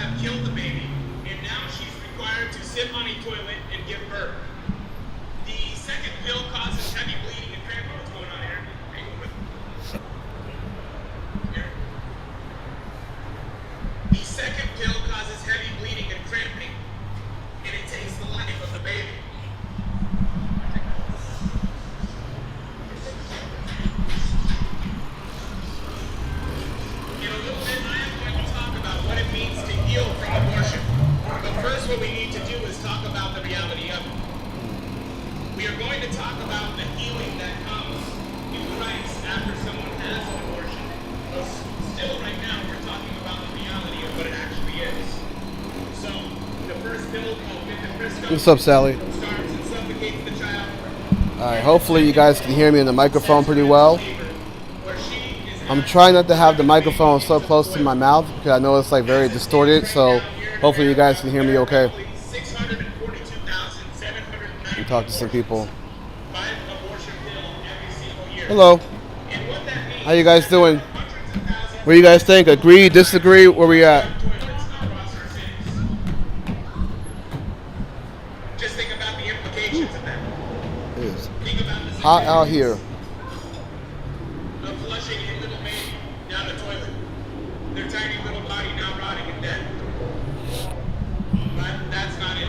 have killed the baby, and now she's required to sit on a toilet and give birth. The second pill causes heavy bleeding and cramping. What's going on here? Here. The second pill causes heavy bleeding and cramping, and it takes the life of the baby. In a little bit, I am going to talk about what it means to heal from abortion. But first, what we need to do is talk about the reality of it. We are going to talk about the healing that comes in Christ after someone has an abortion. But still, right now, we're talking about the reality of what it actually is. So, the first pill called mifepristone. What's up, Sally? Starts and suffocates the child. Alright, hopefully you guys can hear me in the microphone pretty well. I'm trying not to have the microphone so close to my mouth because I know it's like very distorted, so hopefully you guys can hear me okay. And talk to some people. Hello. How you guys doing? What do you guys think? Agree, disagree? Where we at? Just think about the implications of that. It is hot out here. Of flushing a little baby down the toilet. Their tiny little body now rotting and dead. But that's not it.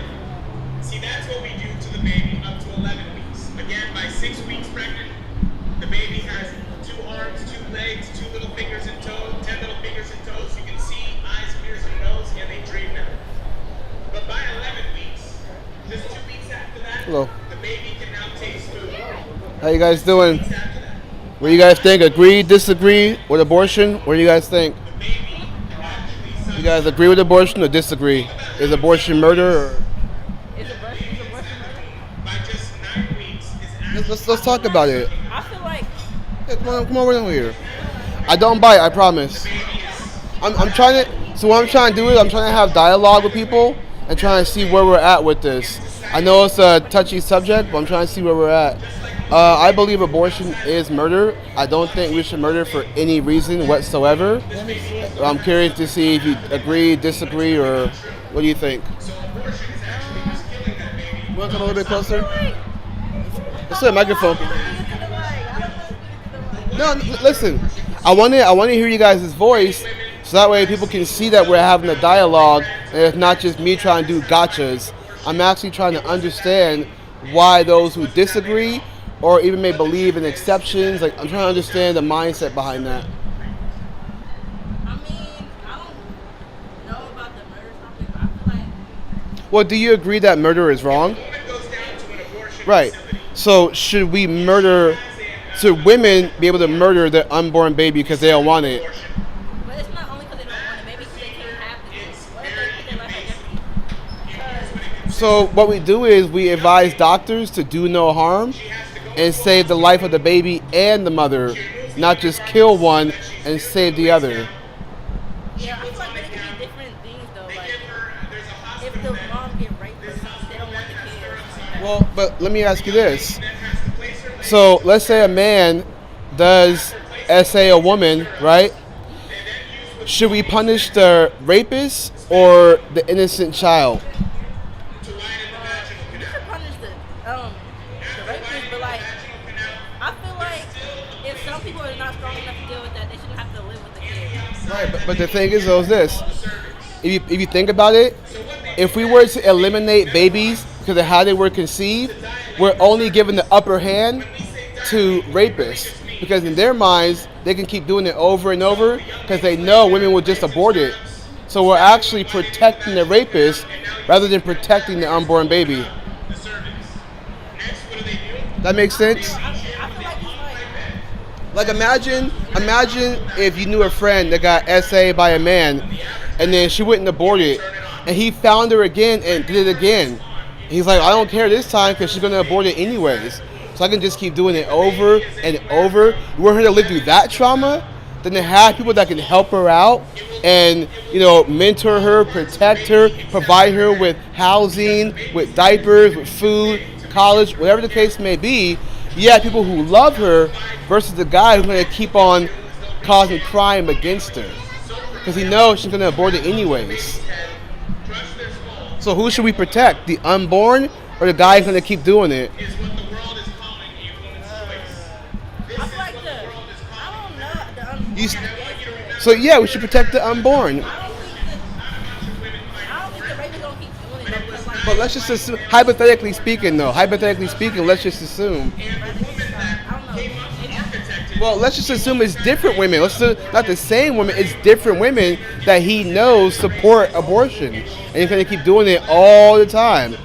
See, that's what we do to the baby up to 11 weeks. Again, by 6 weeks pregnant, the baby has 2 arms, 2 legs, 2 little fingers and toes, 10 little fingers and toes. You can see eyes, ears, and nose, and they dream now. But by 11 weeks, just 2 weeks after that, Hello. the baby can now taste food. How you guys doing? What do you guys think? Agree, disagree with abortion? What do you guys think? You guys agree with abortion or disagree? Is abortion murder? Or? Is abortion murder? By just 9 weeks, Let's talk about it. I feel like Yeah, come on over here. I don't bite, I promise. I'm trying to. So what I'm trying to do is I'm trying to have dialogue with people and trying to see where we're at with this. I know it's a touchy subject, but I'm trying to see where we're at. I believe abortion is murder. I don't think we should murder for any reason whatsoever. I'm curious to see if you agree, disagree, or what do you think? You want to come a little bit closer? Let's the microphone. No, listen. I want to hear you guys' voice, so that way people can see that we're having a dialogue, and it's not just me trying to do gotchas. I'm actually trying to understand why those who disagree or even may believe in exceptions. Like, I'm trying to understand the mindset behind that. I don't know about the murder topic, but I feel like Well, do you agree that murder is wrong? Right. So should we murder? Should women be able to murder their unborn baby because they don't want it? but it's not only because they don't want it, maybe because they can't have the kid. What if they put their life at jeopardy? So what we do is we advise doctors to do no harm and save the life of the baby and the mother, not just kill one and save the other. Yeah, I feel like it could be different things though. Like if the mom get raped or something, they don't want the kid or something like that. Well, but let me ask you this. So let's say a man does essay a woman, right? Should we punish the rapist or the innocent child? You should punish the rapist, but like I feel like if some people are not strong enough to deal with that, they shouldn't have to live with the kid. Right, but the thing is though is this. If you think about it, if we were to eliminate babies because of how they were conceived, we're only giving the upper hand to rapists because in their minds they can keep doing it over and over because they know women will just abort it. So we're actually protecting the rapist rather than protecting the unborn baby. That makes sense? I feel like it's Like imagine if you knew a friend that got essayed by a man and then she went and aborted and he found her again and did it again. He's like, I don't care this time because she's going to abort it anyways. So I can just keep doing it over and over. You want her to live through that trauma? Then to have people that can help her out and, you know, mentor her, protect her, provide her with housing, with diapers, with food, college, whatever the case may be. You have people who love her versus the guy who's going to keep on causing crime against her. because he knows she's going to abort it anyways. So who should we protect? The unborn or the guy who's going to keep doing it? Is what the world is calling a woman's choice. I feel like I don't know, the unborn. So yeah, we should protect the unborn. I don't think the rapist gonna keep doing it. Because, like, But let's just assume, hypothetically speaking, let's just assume. I don't know. Maybe Well, let's just assume it's different women. Let's assume not the same women. It's different women that he knows support abortion, and he's gonna keep doing it all the time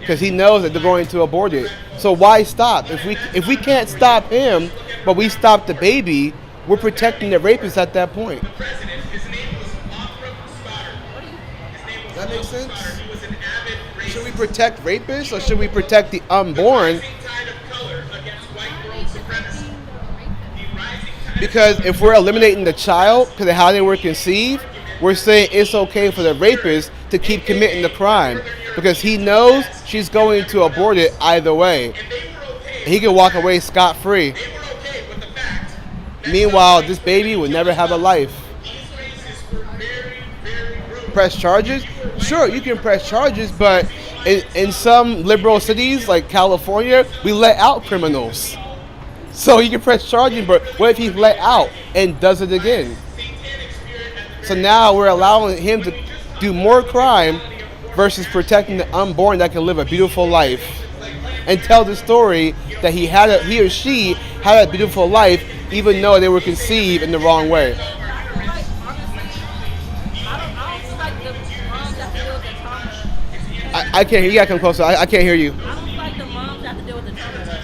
because he knows that they're going to abort it. So why stop? If we can't stop him, but we stop the baby, we're protecting the rapist at that point. President, his name was Mothra Stoddard. His name was That makes sense. Stoddard. He was an avid racist. Should we protect rapists or should we protect the unborn? Rising tide of color against white world supremacy. The rising tide Because if we're eliminating the child because of how they were conceived, we're saying it's okay for the rapist to keep committing the crime because he knows she's going to abort it either way. and they were okay. He can walk away scot-free. They were okay with the fact that Meanwhile, this baby would never have a life. these racists were very, very rude. Press charges? Sure, you can press charges, but in some liberal cities like California, we let out criminals. So you can press charges, but what if he's let out and does it again? So now we're allowing him to do more crime versus protecting the unborn that can live a beautiful life and tell the story that he or she had a beautiful life even though they were conceived in the wrong way. I feel like, honestly, I don't feel like the moms have to deal with the trauma. I can't hear you. You gotta come closer. I can't hear you. I don't feel like the moms have to deal with the trauma.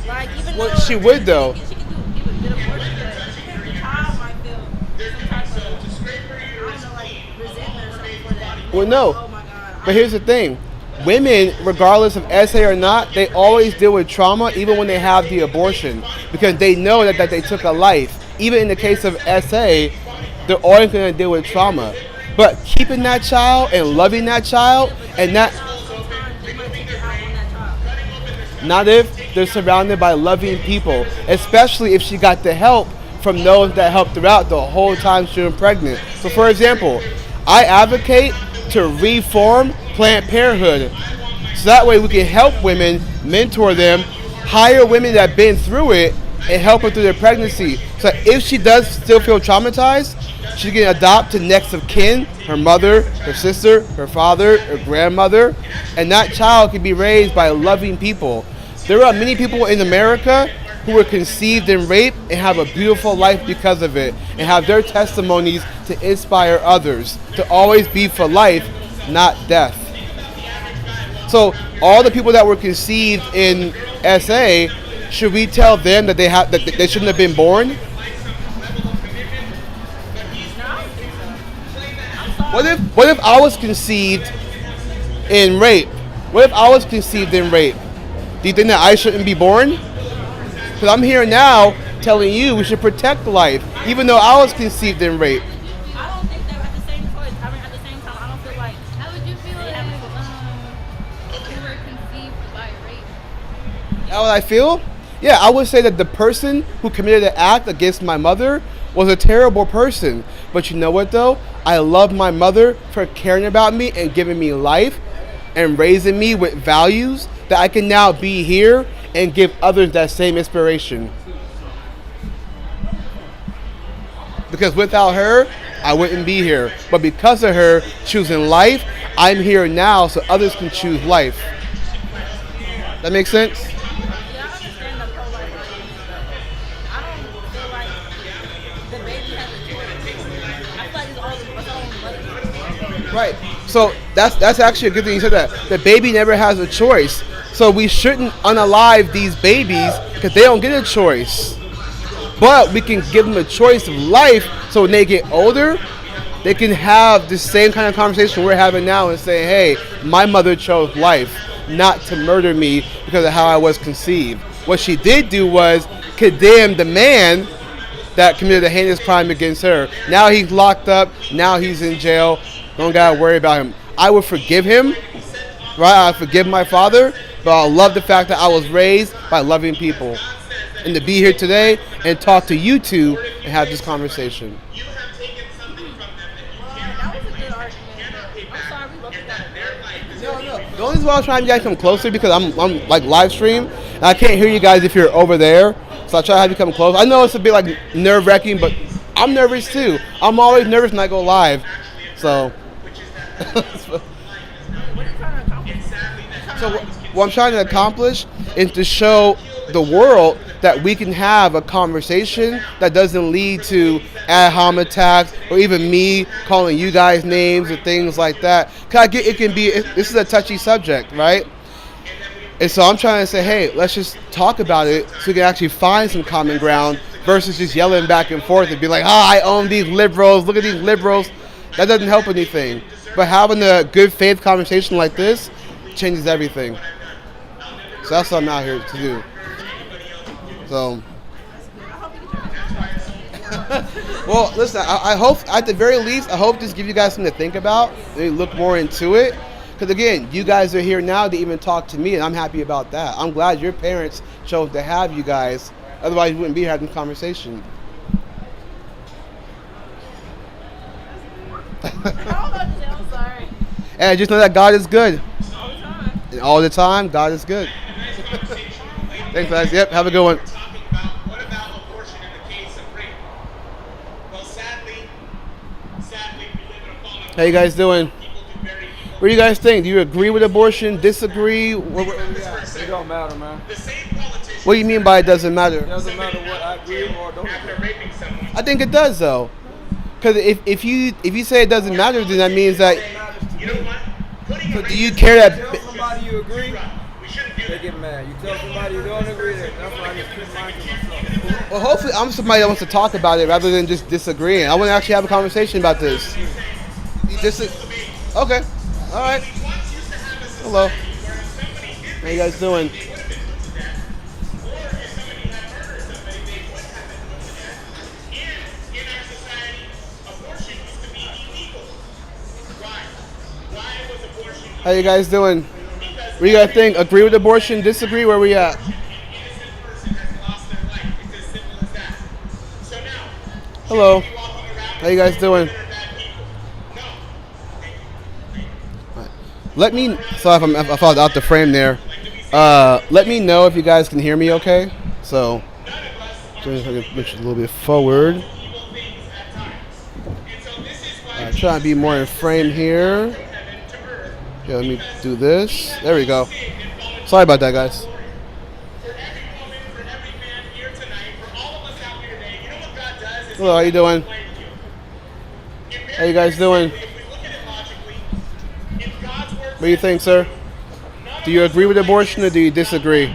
Like, even Well, though she would, though. She can do a good abortion, but the child might feel some type of, I don't know, like resentment or something for that. Well, no. Oh my God. But here's the thing. Women, regardless of SA or not, they always deal with trauma even when they have the abortion because they know that they took a life. Even in the case of SA, they're always going to deal with trauma. But keeping that child and loving that child and not Sometimes they might take it out on that child. not if they're surrounded by loving people, especially if she got the help from those that helped her out the whole time she was pregnant. So for example, I advocate to reform Planned Parenthood. So that way we can help women, mentor them, hire women that have been through it, and help her through their pregnancy. So if she does still feel traumatized, she can adopt to next of kin, her mother, her sister, her father, her grandmother, and that child can be raised by loving people. There are many people in America who were conceived in rape and have a beautiful life because of it, and have their testimonies to inspire others to always be for life, not death. So all the people that were conceived in SA, should we tell them that they shouldn't have been born? What if I was conceived in rape? What if I was conceived in rape? Do you think that I shouldn't be born? Because I'm here now telling you we should protect life, even though I was conceived in rape. I don't think they're at the same choice. I mean, at the same time, I don't feel like. How would you feel if you were conceived by rape? How would I feel? Yeah, I would say that the person who committed the act against my mother was a terrible person. But you know what though? I love my mother for caring about me and giving me life and raising me with values that I can now be here and give others that same inspiration. Because without her, I wouldn't be here. But because of her choosing life, I'm here now so others can choose life. That makes sense? Yeah, I understand the pro-life argument, but I don't feel like the baby has a choice. I feel like it's all the mother's. Right. So that's actually a good thing you said that. The baby never has a choice. So we shouldn't unalive these babies because they don't get a choice. But we can give them a choice of life so when they get older, they can have the same kind of conversation we're having now and say, hey, my mother chose life, not to murder me because of how I was conceived. What she did do was condemn the man that committed a heinous crime against her. Now he's locked up. Now he's in jail. Don't gotta worry about him. I would forgive him, right? I forgive my father, but I love the fact that I was raised by loving people. And to be here today and talk to you two and have this conversation. You have taken something from them only reason why I'm trying to get you guys come closer because I'm like live stream and I can't hear you guys if you're over there. So I try to have you come close. I know it's a bit like nerve wracking, but I'm nervous too. I'm always nervous when I go live. So. What are you trying to accomplish? So what I'm trying to accomplish is to show the world that we can have a conversation that doesn't lead to ad hom attacks or even me calling you guys names or things like that. Cause it can be, this is a touchy subject, right? And so I'm trying to say, hey, let's just talk about it so we can actually find some common ground versus just yelling back and forth and be like, I own these liberals, look at these liberals. That doesn't help anything. But having a good faith conversation like this changes everything. So that's what I'm out here to do. So, well, listen, I hope, at the very least, I hope this gives you guys something to think about. Maybe look more into it. Because again, you guys are here now to even talk to me, and I'm happy about that. I'm glad your parents chose to have you guys. Otherwise, you wouldn't be having a conversation. I'm sorry. And just know that God is good. All the time. And all the time, God is good. Thanks, guys. Yep, have a good one. Talking about what about abortion in the case of rape? Well, sadly, we live in a fallen world. How you guys doing? People do very evil. What do you guys think? Do you agree with abortion? Disagree? It don't matter, man. The same politicians What do you mean by it doesn't matter? It doesn't matter what I agree or don't after agree. raping someone. I think it does though, because if you say it doesn't matter, then that means that. You know what? Putting So a do you rapist care Tell that? somebody you agree, we shouldn't do they that. get mad. You tell somebody you don't agree, that's why I just keep mine to myself. Well, hopefully I'm somebody that wants to talk about it rather than just disagreeing. I want to actually have a conversation about this. You okay, all right. Hello. How you guys doing? How you guys doing? What do you guys think? Agree with abortion? Disagree? Where we at? Hello. How you guys doing? Let me. Sorry if I was out the frame there. Let me know if you guys can hear me. Okay. So, just push a little bit forward. Trying to be more in frame here. Yeah, let me do this. There we go. Sorry about that, guys. Hello, how you doing? How you guys doing? What do you think, sir? Do you agree with abortion or do you disagree?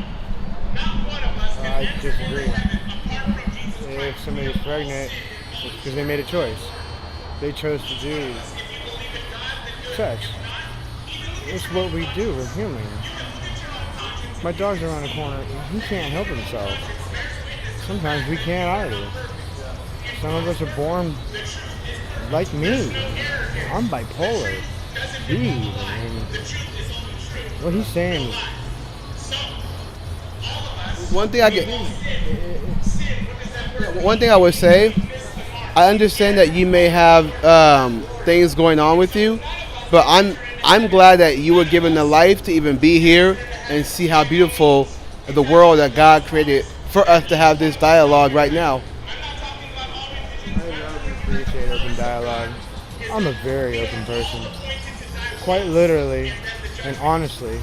I disagree. If somebody's pregnant, it's because they made a choice. They chose to do sex. It's what we do. We're human. My dog's around the corner. He can't help himself. Sometimes we can't either. Some of us are born like me. I'm bipolar. What he's saying. One thing I would say, I understand that you may have things going on with you, but I'm glad that you were given the life to even be here and see how beautiful the world that God created for us to have this dialogue right now. I love and appreciate open dialogue. I'm a very open person. Quite literally and honestly,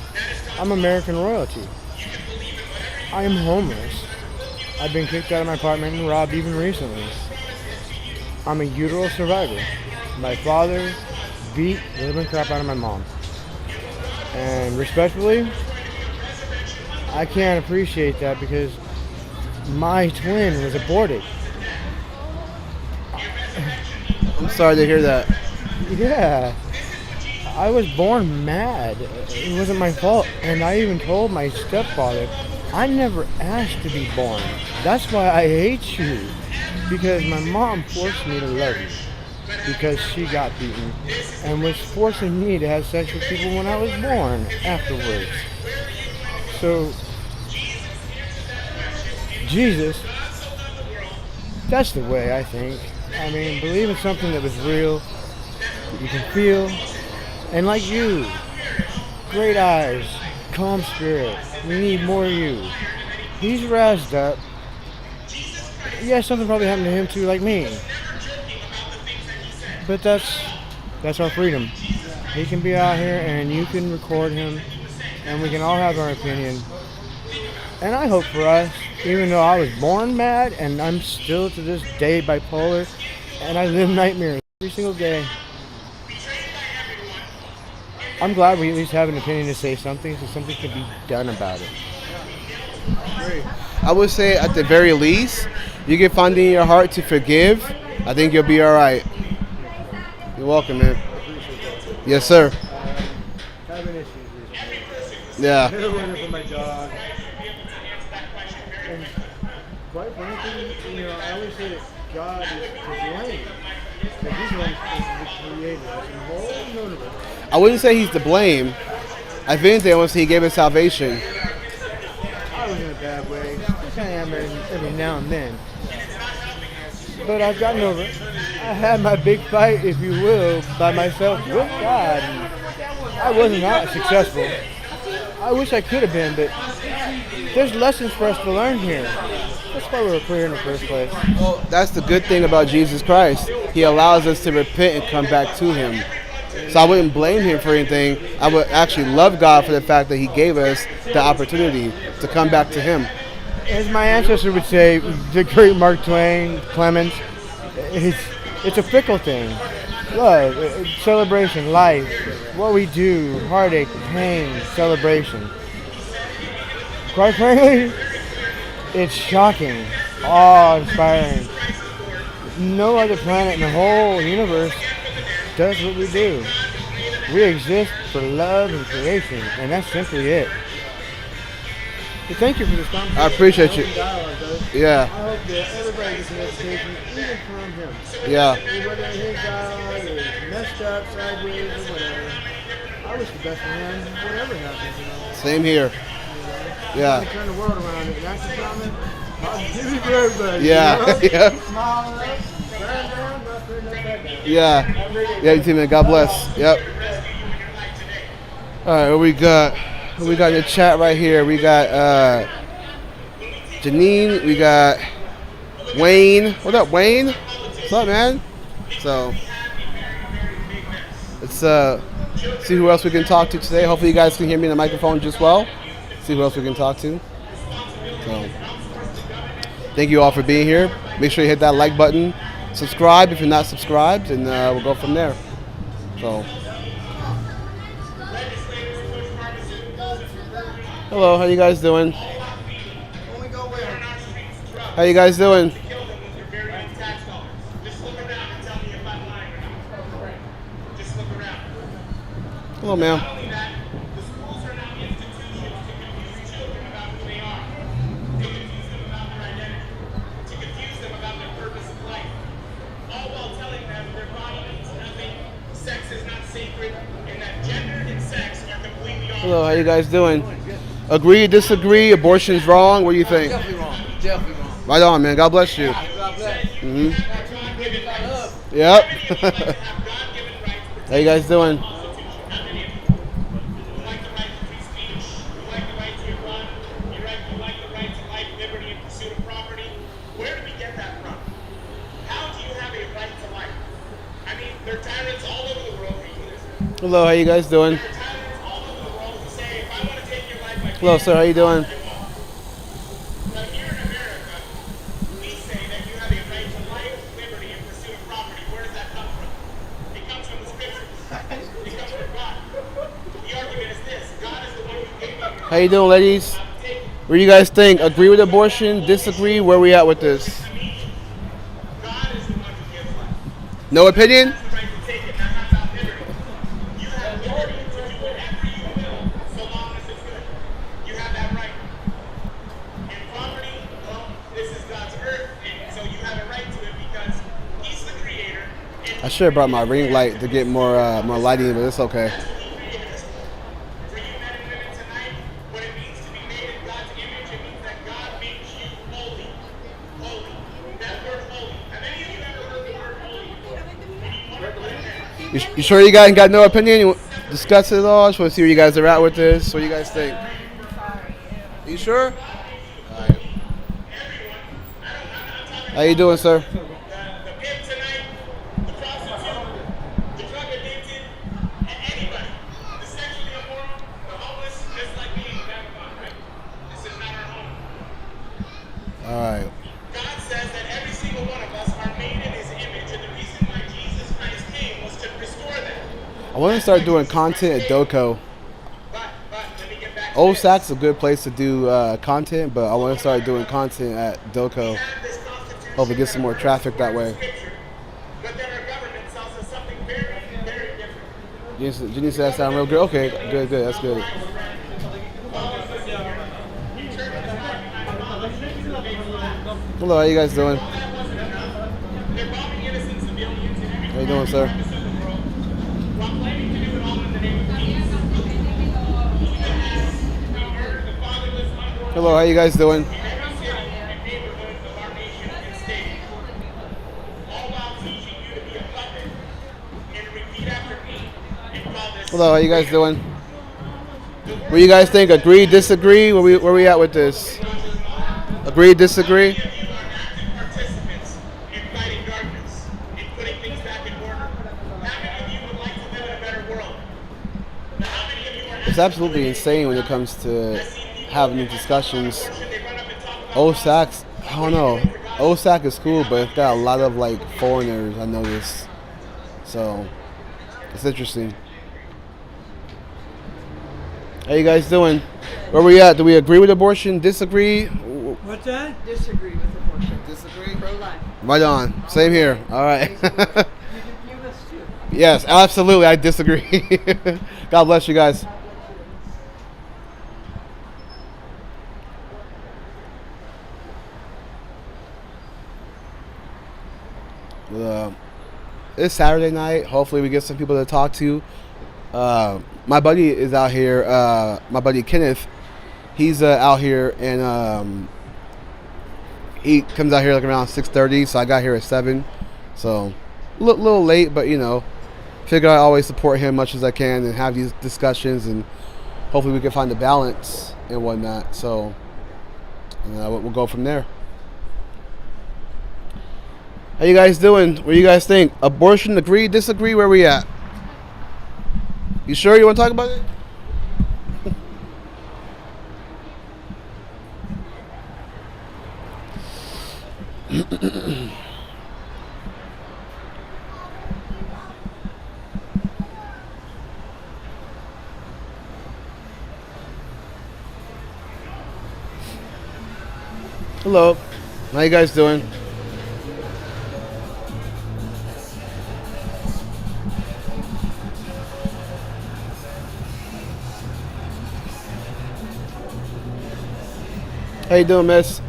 I'm American royalty. I am homeless. I've been kicked out of my apartment and robbed even recently. I'm a uteral survivor. My father beat the living crap out of my mom. And respectfully, I can't appreciate that because my twin was aborted. I'm sorry to hear that. Yeah. I was born mad. It wasn't my fault. And I even told my stepfather, I never asked to be born. That's why I hate you. Because my mom forced me to love you. Because she got beaten. And was forcing me to have sex with people when I was born afterwards. So, Jesus, that's the way I think. I mean, believe in something that was real, that you can feel. And like you, great eyes, calm spirit. We need more of you. He's razzed up. Yeah, something probably happened to him too, like me. But that's our freedom. He can be out here and you can record him and we can all have our opinion. And I hope for us, even though I was born mad and I'm still to this day bipolar and I live nightmares every single day, I'm glad we at least have an opinion to say something so something can be done about it. I would say at the very least, you can find it in your heart to forgive. I think you'll be all right. You're welcome, man. Yes, sir. Having issues recently. Yeah. Running for my dog. And quite frankly, I always say that God is to blame. That He's the one who's the creator of the whole universe. I wouldn't say he's to blame. I think I want to say he gave us salvation. I was in a bad way. Yes, I am every now and then. But I've gotten over it. I had my big fight, if you will, by myself with God. I wasn't that successful. I wish I could have been, but there's lessons for us to learn here. That's why we were clear in the first place. Well, that's the good thing about Jesus Christ. He allows us to repent and come back to him. So I wouldn't blame him for anything. I would actually love God for the fact that he gave us the opportunity to come back to him. As my ancestor would say, the great Mark Twain, Clemens, it's a fickle thing. Love, celebration, life, what we do, heartache, pain, celebration. Quite frankly, it's shocking, awe-inspiring. No other planet in the whole universe does what we do. We exist for love and creation, and that's simply it. So thank you for this conversation. I appreciate you. Yeah. I hope that everybody gets an education, even from him. Yeah. Whether his dialogue is messed up, sideways, or whatever. I wish the best for him, whatever happens, Same here. Yeah. Turn the world around and that's the comment. Positivity for everybody. Yeah. Yeah. Smile up, burn down, not turn that back down. Yeah. Yeah, you too, man. God bless. Yep. All right, what we got? We got in the chat right here. We got Janine. We got Wayne. What up, Wayne? What's up, man? So let's see who else we can talk to today. Hopefully you guys can hear me in the microphone just well. See who else we can talk to. So thank you all for being here. Make sure you hit that like button. Subscribe if you're not subscribed, and we'll go from there. So. Hello, how you guys doing? How you guys doing? Hello, ma'am. Hello, how you guys doing? Agree, disagree, abortion's wrong? What do you think? Definitely wrong. Definitely wrong. Right on, man. God bless you. God bless. Mm-hmm. Yep. How you guys doing? Hello, how you guys doing? Hello, sir. How you doing? How you doing, ladies? What do you guys think? Agree with abortion? Disagree? Where we at with this? No opinion? I should have brought my ring light to get more lighting, but it's okay. You sure you guys got no opinion? discuss it all? Just want to see where you guys are at with this. What do you guys think? You sure? All right. How you doing, sir? The pimp tonight, the prostitute, the drug addicted, and anybody, the sexually immoral, the homeless, just like me, vagabond, right? This is not our home. All right. God says that every single one of us are made in His image, and the reason why Jesus Christ came was to restore that. I want to start doing content at Doko. But let me get back to Old this. Sack's a good place to do content, but I want to start doing content at Doko. We have this Constitution Hope it gets some more traffic that way. Scripture, but then our government tells us something very, very different. Jenny said that sound real good. Okay, good. That's good. Hello, how you guys doing? They're robbing innocent civilians and every How you doing, sir? purpose of the world, while claiming to do it all in the name of peace. Even as we murder the fatherless, unborn Hello, how you guys doing? in every city and neighborhood of our nation and state, all while teaching you to be a puppet and repeat after me and call this. Hello, how you guys doing? What do you guys think? Agree, disagree? Where we at with this? Agree, disagree? You are active participants in fighting darkness, in putting things back in order. How many of you would like to live in a better world? Now, how many of you are It's absolutely insane when it comes to having these discussions. OSAC's, I don't know. OSAC is cool, but it's got a lot of like foreigners, I noticed. So, it's interesting. How you guys doing? Where we at? Do we agree with abortion? Disagree? What's that? Disagree with abortion. Disagree? Pro-life. Right on. Same here. All right. You must too. Yes, absolutely. I disagree. God bless you guys. It's Saturday night. Hopefully we get some people to talk to. My buddy is out here. My buddy Kenneth, he's out here, and he comes out here like around 6:30. So I got here at 7. So a little late, but figure I always support him much as I can and have these discussions, and hopefully we can find a balance and whatnot. So we'll go from there. How you guys doing? What do you guys think? Abortion, agree, disagree? Where we at? You sure you want to talk about it? Hello. How you guys doing? How you doing, miss?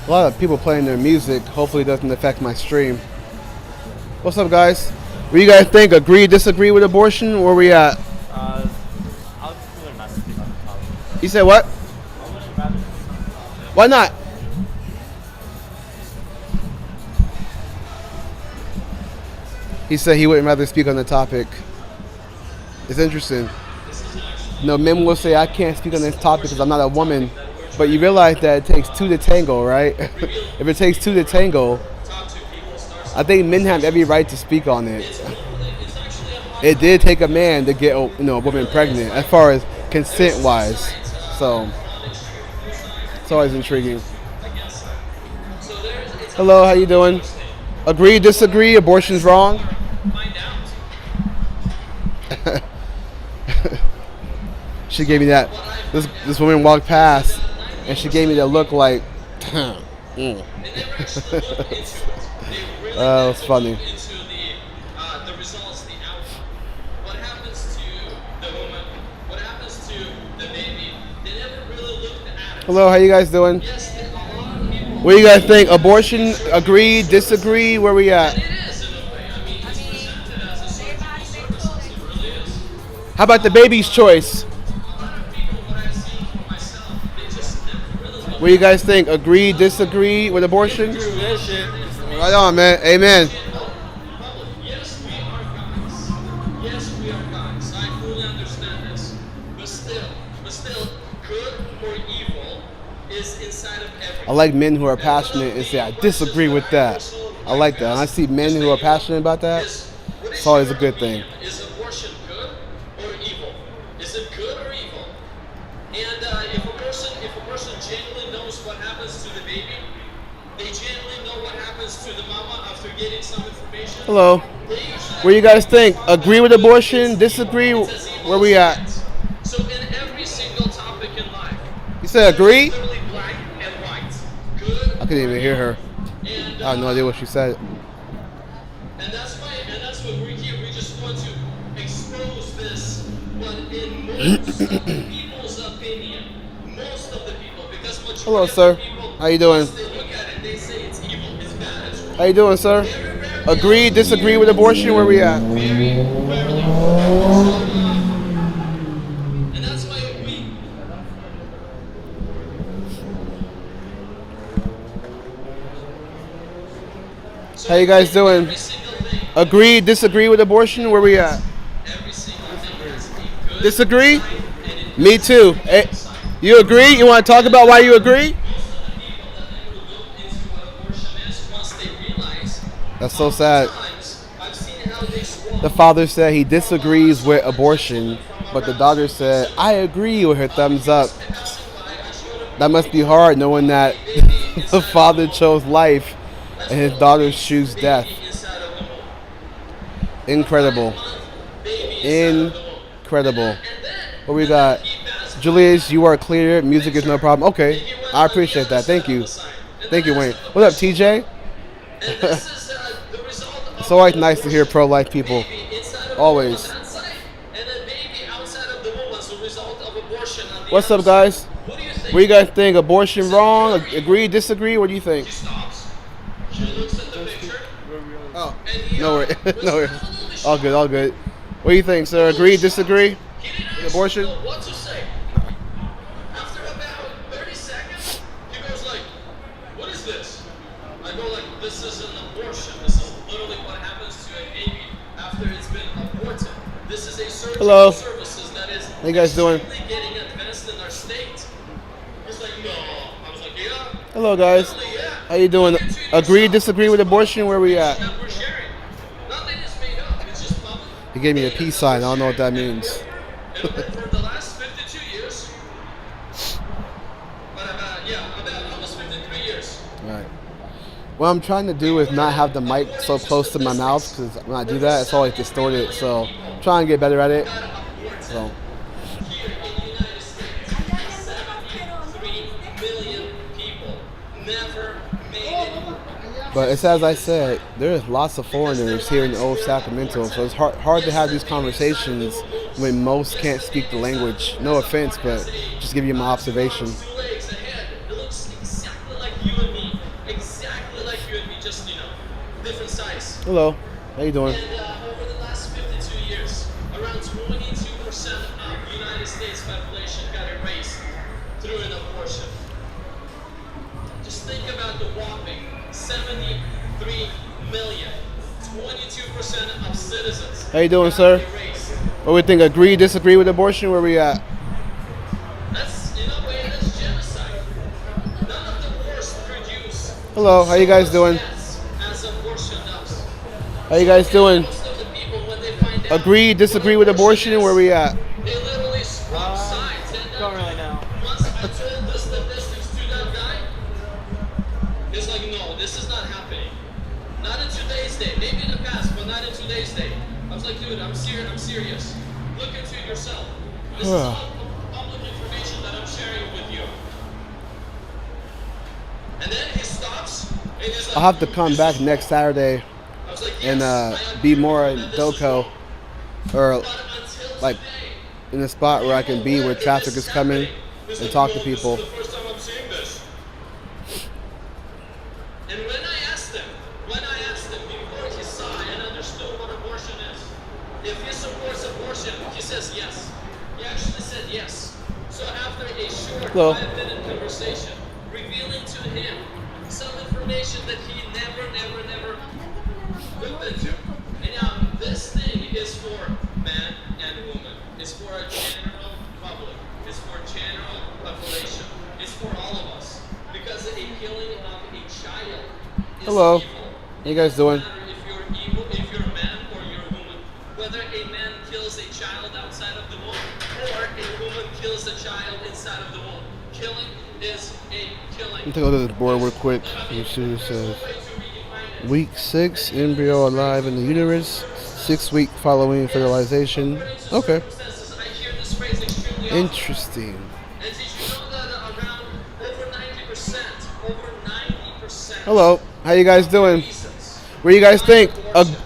A lot of people playing their music. Hopefully it doesn't affect my stream. What's up, guys? What do you guys think? Agree, disagree with abortion? Where we at? I'll really not speak on the topic. You said what? I would rather Why not? He said he wouldn't rather speak on the topic. It's interesting. No, men will say I can't speak on this topic because I'm not a woman. But you realize that it takes two to tango, right? If it takes two to tango, I think men have every right to speak on it. It did take a man to get a woman pregnant, as far as consent-wise. So it's always intriguing. Hello, how you doing? Agree, disagree? Abortion's wrong? She gave me that. This woman walked past, and she gave me that look like. It was funny. The results, the outcome. What happens to the woman? What happens to the baby? They never really looked at it. Hello, how you guys doing? Yes, a lot of people. What do you guys think? Abortion? Agree? Disagree? Where we at? It is in a way. I mean, it's presented as a social service. It really is. How about the baby's choice? A lot of people, what I've seen for myself, they just never really look. What do you guys think? Agree? Disagree with abortion? That shit. A Right on, man. Amen. Yes, we are guys. Yes, we are guys. I fully understand this. But still, good or evil is inside of everyone. I like men who are passionate and say, I disagree with that. I like that. And I see men who are passionate about that. It's always a good thing. Is abortion good or evil? Is it good or evil? And if a person genuinely knows what happens to the baby, they genuinely know what happens to the mama after getting some information. Hello. What do you guys think? Agree with abortion? Disagree? Where we at? So in every single topic in life, You said agree? it's literally black and white. Good. I couldn't even hear her. And, I have no idea what she said. and that's what we're here. We just want to expose this, but in most of the people's opinion, most of the people, because majority Hello, of the sir. people, How you doing? once they look at it, they say it's evil, it's bad, it's wrong. How you doing, sir? Agree? Disagree with abortion? Where we at? Very rarely. And that's why we. How you guys doing? Every single thing, Agree? Disagree with abortion? Where we at? every single thing has a good Disagree? side and it Me too. Eh, you agree? You want to talk about why you agree? That's so sad. The father said he disagrees with abortion, but the daughter said, I agree, with her thumbs up. That must be hard knowing that the father chose life and his daughter choose death. Incredible. Incredible. What we got? Julius, you are clear. Music is no problem. Okay. I appreciate that. Thank you. Thank you, Wayne. What up, TJ? It's always nice to hear pro-life people. Always. What's up, guys? What do you guys think? Abortion wrong? Agree? Disagree? What do you think? Oh, no worries. No worries. All good, all good. What do you think, sir? Agree? Disagree? With abortion? What to say? After about 30 seconds, he goes like, what is this? I go like, this is an abortion. This is literally what happens to a baby after it's been aborted. This is a surgical Hello. services that is How you guys doing? extremely getting advanced in our state. He's like, no. I was like, yeah. Hello, guys. How you doing? Agree? Disagree with abortion? Where we at? That we're sharing. Nothing is made up. It's just public. He gave me a peace sign. I don't know what that means. And for the last 52 years, but about almost 53 years. Right. What I'm trying to do is not have the mic so close to my mouth, because when I do that, it's always distorted. So I'm trying to get better at it. So Here in the United States, 73 million people never made it. but it's as I said, there's lots of foreigners here in old Sacramento, so it's hard to have these conversations when most can't speak the language. No offense, but just give you my observation. 2 legs ahead. It looks exactly like you and me. Exactly like you and me, just, different size. Hello, how you doing? And over the last 52 years, around 22% of the United States population got erased through an abortion. Just think about the whopping 73 million. 22% of citizens. How you doing, sir? Erased. What we think? Agree? Disagree with abortion? Where we at? That's, in a way, that's genocide. None of the wars produce Hello, how you guys doing? deaths as abortion does. How you guys doing? Most of the people, when they find out Agree? Disagree with abortion? Where we at? they literally swap sides. And Don't really know. once I told the statistics to that guy, he's like, no, this is not happening. Not in today's day. Maybe in the past, but not in today's day. I was like, dude, I'm serious. Look into it yourself. This is all public information that I'm sharing with you. And then he stops and he's like, I'll have to come back next Saturday I was like, and yes, I be agree more with in you, and this is Doco, wrong. or But until like today, in a spot where I can be where traffic is coming and talk to people. This is the first time I'm seeing this. And when I asked him before he saw and understood what abortion is, if he supports abortion, he says yes. He actually said yes. So after a short Hello. 5-minute conversation, revealing to him some information information that he never looked into. And now this thing is for man and woman. It's for a general public. It's for general population. It's for all of us. Because a killing of a child is Hello. evil. How you guys doing? It doesn't matter if you're evil, if you're a man or you're a woman. Whether a man kills a child outside of the womb or a woman kills a child inside of the womb. Killing is a killing. Let me take a look at this board real quick. Let me see what it says. Week 6, embryo alive in the uterus. 6 week following fertilization. Okay. Interesting. And did you know that around over 90%, Hello. How you guys doing? What do you guys think?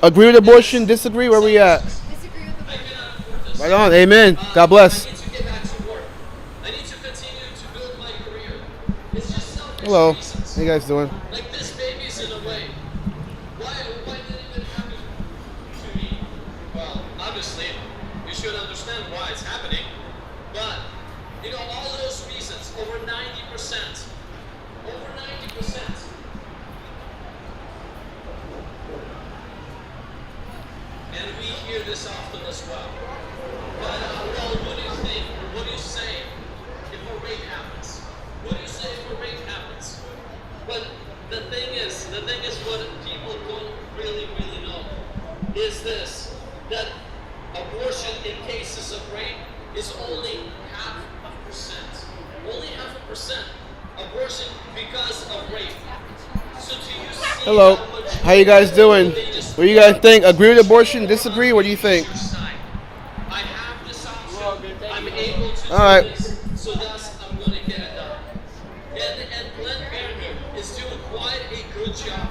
Agree with abortion? Disagree? Where we at? Disagree with the vote. Right on. Amen. God bless. I need to get back to work. I need to continue to build my career. It's just selfish Hello. reasons. How you guys doing? Like this baby's in a way. Why did it even happen to me? Well, obviously, you should understand why it's happening. But, you know, all those reasons, over 90%. Over 90%. And we hear this often as well. But, well, what do you think? Or what do you say if a rape happens? What do you say if a rape happens? But the thing is what people don't really know is this, that abortion in cases of rape is only 0.5%. Only 0.5% abortion because of rape. So do you see Hello. how much How you guys doing? they just What do you guys think? Agree with abortion? Disagree? What do you think? I have this option. I'm able to All right. do this, so thus I'm going to get it done. And Planned Parenthood is doing quite a good job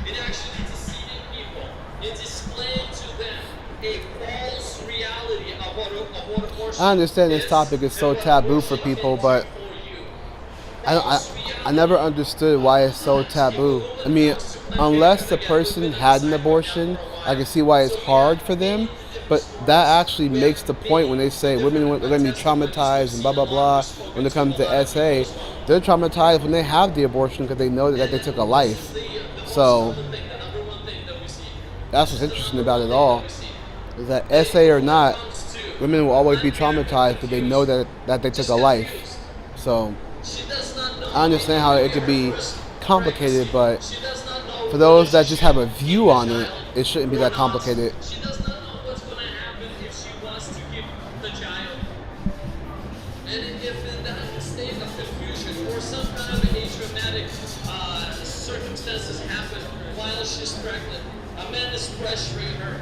in actually deceiving people, in displaying to them a false reality of what abortion I understand this topic is so taboo for people, but I never understood why it's so taboo. I mean, unless the person had an abortion, I can see why it's hard for them. But that actually makes the point when they say women are going to be traumatized and blah, blah, blah. When it comes to SA, they're traumatized when they have the abortion because they know that they took a life. So that's what's interesting about it all. Is that SA or not, women will always be traumatized because they know that they took a life. So I understand how it could be complicated, but for those that just have a view on it, it shouldn't be that complicated. She does not know what's going to happen if she wants to keep the child. And if in that state of confusion or some kind of a traumatic circumstances happen while she's pregnant, a man is pressuring her.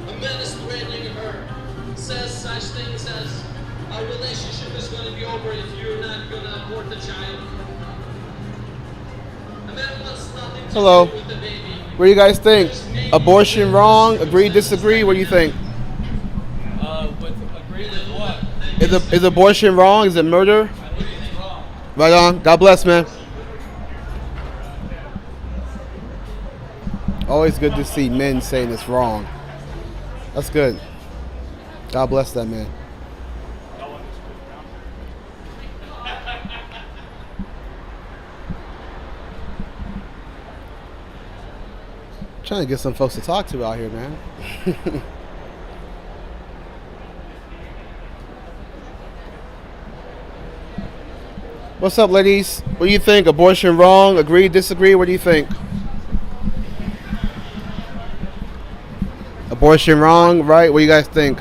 A man is threatening her. Says such things as, our relationship is going to be over if you're not going to abort the child. A man wants nothing to Hello. do with the baby. What do you guys think? Abortion wrong? Agree, disagree? What do you think? Agree with what? Is abortion wrong? Is it murder? I think it's wrong. Right on. God bless, man. Always good to see men saying it's wrong. That's good. God bless that man. Trying to get some folks to talk to out here, man. What's up, ladies? What do you think? Abortion wrong? Agree, disagree? What do you think? Abortion wrong, right? What do you guys think?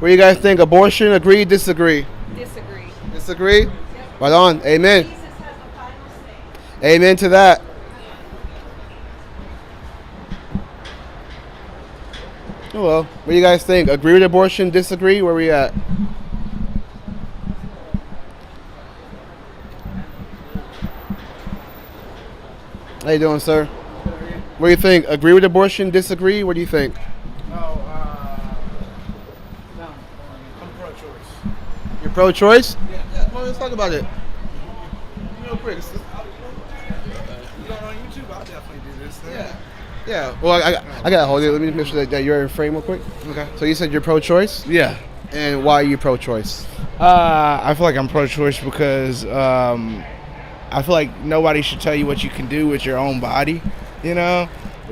What do you guys think? Abortion, agree, disagree? Disagree. Disagree? Right on. Amen. Amen to that. Oh, well, what do you guys think? Agree with abortion, disagree? Where we at? How you doing, sir? What do you think? Agree with abortion, disagree? What do you think? No, I'm pro-choice. You're pro-choice? Yeah. Well, let's talk about it. Real quick. You go on YouTube, I'll definitely do this. Yeah. Yeah. Well, I gotta hold it. Let me make sure that you're in frame real quick. Okay. So you said you're pro-choice? Yeah. And why are you pro-choice? I feel like I'm pro-choice because I feel like nobody should tell you what you can do with your own body. You know,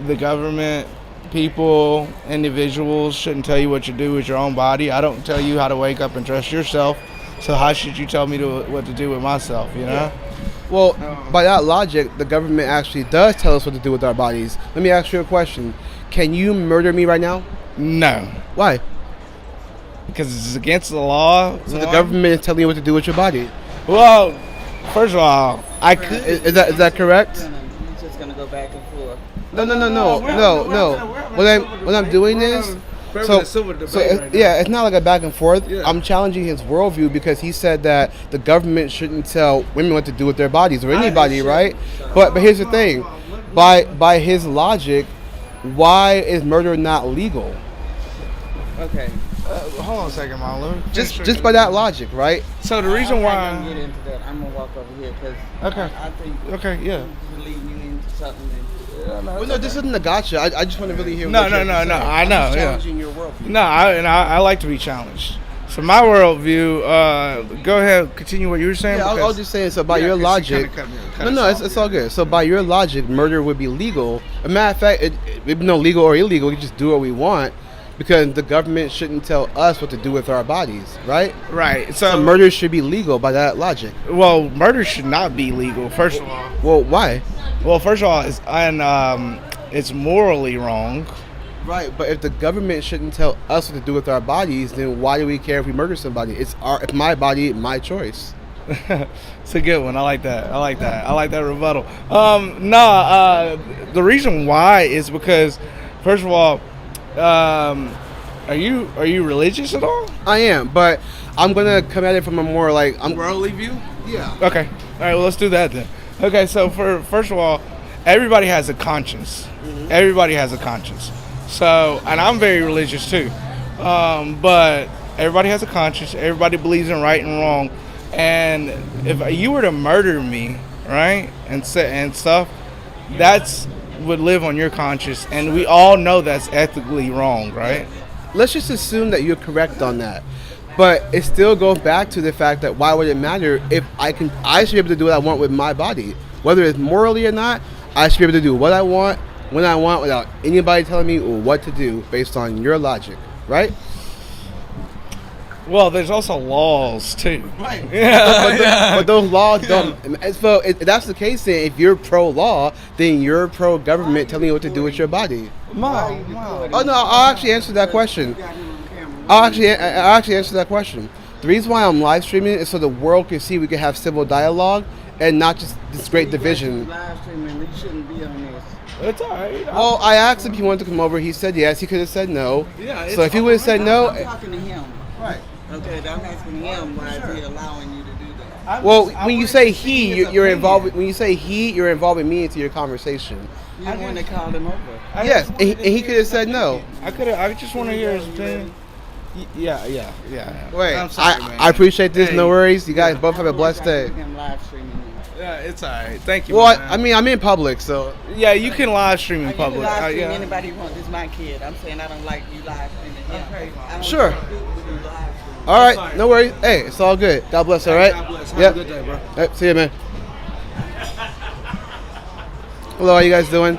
the government, people, individuals shouldn't tell you what you do with your own body. I don't tell you how to wake up and dress yourself. So how should you tell me what to do with myself? You know. Well, by that logic, the government actually does tell us what to do with our bodies. Let me ask you a question. Can you murder me right now? No. Why? Because it's against the law. So the government is telling you what to do with your body. Well, first of all, I could. Is that correct? You're just gonna go back and forth. No. What I'm doing is, it's not like a back and forth. Yeah. I'm challenging his worldview because he said that the government shouldn't tell women what to do with their bodies or anybody, right? But here's the thing, by his logic, why is murder not legal? Okay. Hold on a second, Mom. Just by that logic, right? So the reason why I'm gonna get into that, I'm gonna walk over here because I think yeah, leading you into something. Well, no, this isn't a gotcha. I just want to really hear. No. I know. I'm challenging your worldview. No, I like to be challenged. So my worldview. Go ahead, continue what you were saying. Yeah, I was just saying. So by your logic, it's all good. So by your logic, murder would be legal. As a matter of fact, it would be no legal or illegal. We just do what we want because the government shouldn't tell us what to do with our bodies, right? Right. So murder should be legal by that logic. Well, murder should not be legal. First of all. Well, why? Well, first of all, it's morally wrong. Right, but if the government shouldn't tell us what to do with our bodies, then why do we care if we murder somebody? It's my body, my choice. It's a good one. I like that. I like that rebuttal. The reason why is because, first of all, are you religious at all? I am, but I'm gonna come at it from a more worldly view. Yeah. Okay. All right. Well, let's do that then. Okay. So first of all, everybody has a conscience. Mm-hmm. Everybody has a conscience. So, and I'm very religious too. But everybody has a conscience. Everybody believes in right and wrong. And if you were to murder me, right, and stuff, that's would live on your conscience, and we all know that's ethically wrong, right? Let's just assume that you're correct on that. But it still goes back to the fact that why would it matter if I should be able to do what I want with my body. Whether it's morally or not, I should be able to do what I want, when I want, without anybody telling me what to do based on your logic, right? Well, there's also laws too. Right. But those laws don't. So if that's the case, then if you're pro-law, then you're pro-government telling you what to do with your body. Mom. Oh no, I'll actually answer that question. I'll actually answer that question. The reason why I'm live streaming is so the world can see we can have civil dialogue and not just this great division. Live streaming, we shouldn't be on this. It's alright. Well, I asked him if he wanted to come over. He said yes. He could have said no. Yeah. So if he would have said no, I'm talking to him. right. Okay, I'm asking him why is he allowing you to do that? Well, when you say he, you're involving. When you say he, you're involving me into your conversation. You're the one that called him over. Yes, and he could have said no. I just want to hear his opinion. Yeah. Wait, I'm sorry, man. I appreciate this. Hey, no worries. You guys both have a blessed day. Yeah, it's alright. Thank you. Well, I mean, I'm in public, so. Yeah, you can live stream in public. You can live stream anybody you want. This is my kid. I'm saying I don't like you live streaming him. Okay. Sure. All right, no worries. Hey, it's all good. God bless, all right? God bless. Have a good day, bro. All right, see you, man. Hello, how you guys doing?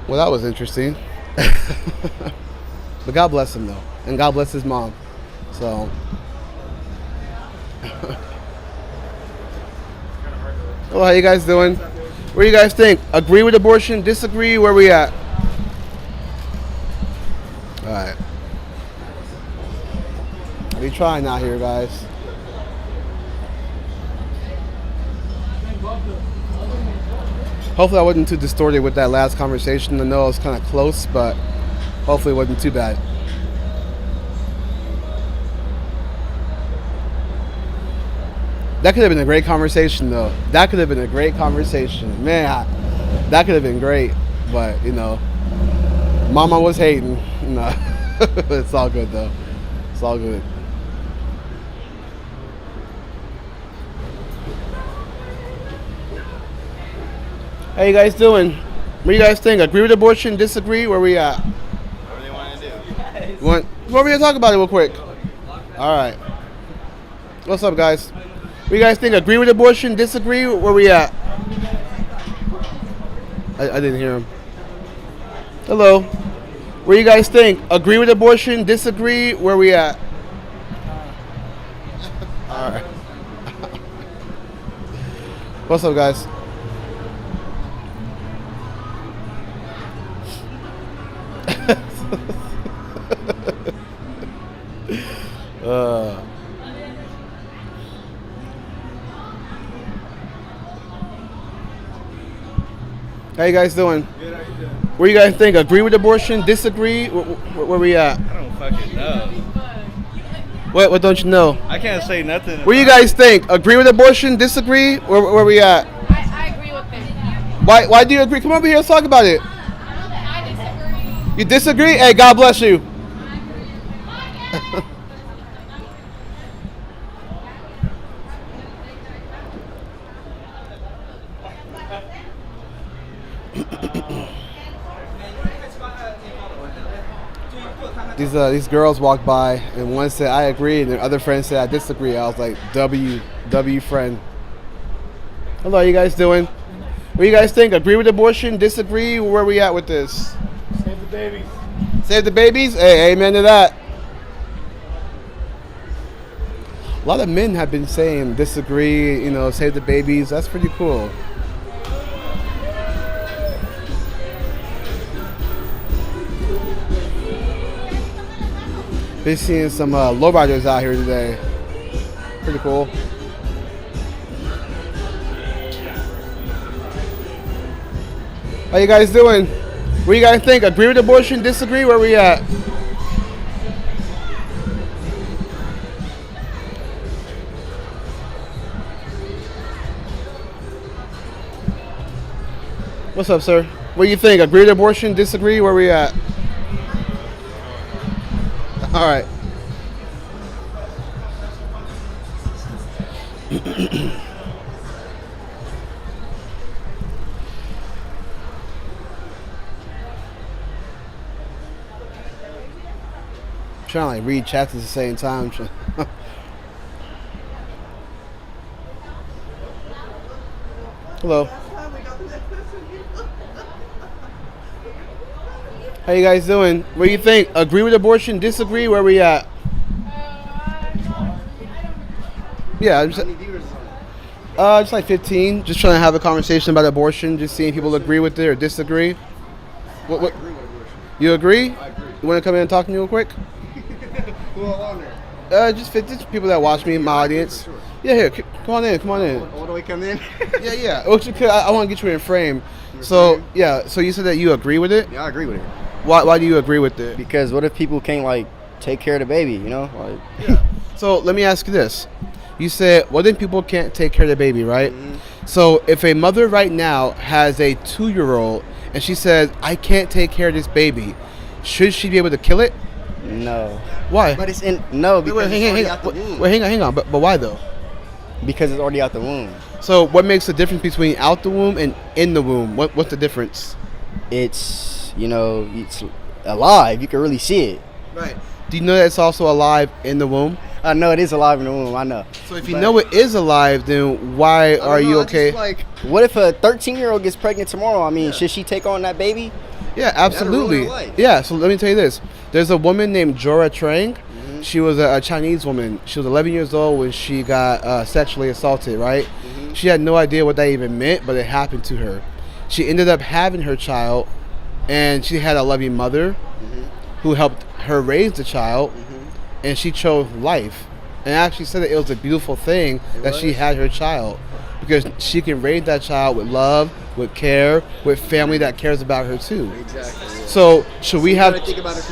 Well, that was interesting. But God bless him, though. And God bless his mom. So. Hello, how you guys doing? What do you guys think? Agree with abortion? Disagree? Where we at? All right. We trying out here, guys. Hopefully I wasn't too distorted with that last conversation. I know it was kind of close, but hopefully it wasn't too bad. That could have been a great conversation, though. That could have been a great conversation. Man, that could have been great. But, Mama was hating. No. It's all good, though. It's all good. How you guys doing? What do you guys think? Agree with abortion? Disagree? Where we at? Whatever they want to do. You want Come over here and talk about it real quick. All right. What's up, guys? What do you guys think? Agree with abortion? Disagree? Where we at? I didn't hear him. Hello. What do you guys think? Agree with abortion? Disagree? Where we at? All right. What's up, guys? How you guys doing? Good, how you doing? What do you guys think? Agree with abortion? Disagree? Where we at? I don't fucking know. What don't you know? I can't say nothing. What do you guys think? Agree with abortion? Disagree? Where we at? I agree with it. Why do you agree? Come over here, let's talk about it. I disagree. You disagree? Hey, God bless you. These girls walked by and one said I agree and the other friend said I disagree. I was like, W friend. Hello, you guys doing? What do you guys think? Agree with abortion? Disagree? Where are we at with this? Save the babies. Save the babies? Hey, amen to that. A lot of men have been saying disagree, save the babies. That's pretty cool. Been seeing some lowriders out here today. Pretty cool. How you guys doing? What do you guys think? Agree with abortion? Disagree? Where we at? What's up, sir? What do you think? Agree with abortion? Disagree? Where we at? All right. Trying to read chats at the same time. Hello. How you guys doing? What do you think? Agree with abortion? Disagree? Where we at? Yeah, just like 15. Just trying to have a conversation about abortion. Just seeing people agree with it or disagree. What? You agree? I agree. You want to come in and talk to me real quick? Who all on there? Just people that watch me, my audience. Sure. Yeah, here, come on in, come on in. All the way come in? Yeah. I want to get you in frame. So you said that you agree with it? Yeah, I agree with it. Why do you agree with it? Because what if people can't take care of the baby, Yeah. So let me ask you this. You said, what if people can't take care of the baby, right? Mm-hmm. So if a mother right now has a 2-year-old and she says, I can't take care of this baby, should she be able to kill it? No. Why? But it's because it's already out the womb. Hang on. But why though? Because it's already out the womb. So what makes the difference between out the womb and in the womb? What's the difference? It's it's alive. You can really see it. Right. Do you know that it's also alive in the womb? I know it is alive in the womb. I know. So if you know it is alive, then why are you okay? What if a 13-year-old gets pregnant tomorrow? I mean, should she take on that baby? Yeah, absolutely. Yeah, so let me tell you this. There's a woman named Jora Trang. Mm-hmm. She was a Chinese woman. She was 11 years old when she got sexually assaulted, right? Mm-hmm. She had no idea what that even meant, but it happened to her. She ended up having her child, and she had a loving mother who helped her raise the child, and she chose life. And actually said that it was a beautiful thing that she had her child, because she can raise that child with love, with care, with family that cares about her too. Exactly. So should we have? Think about it.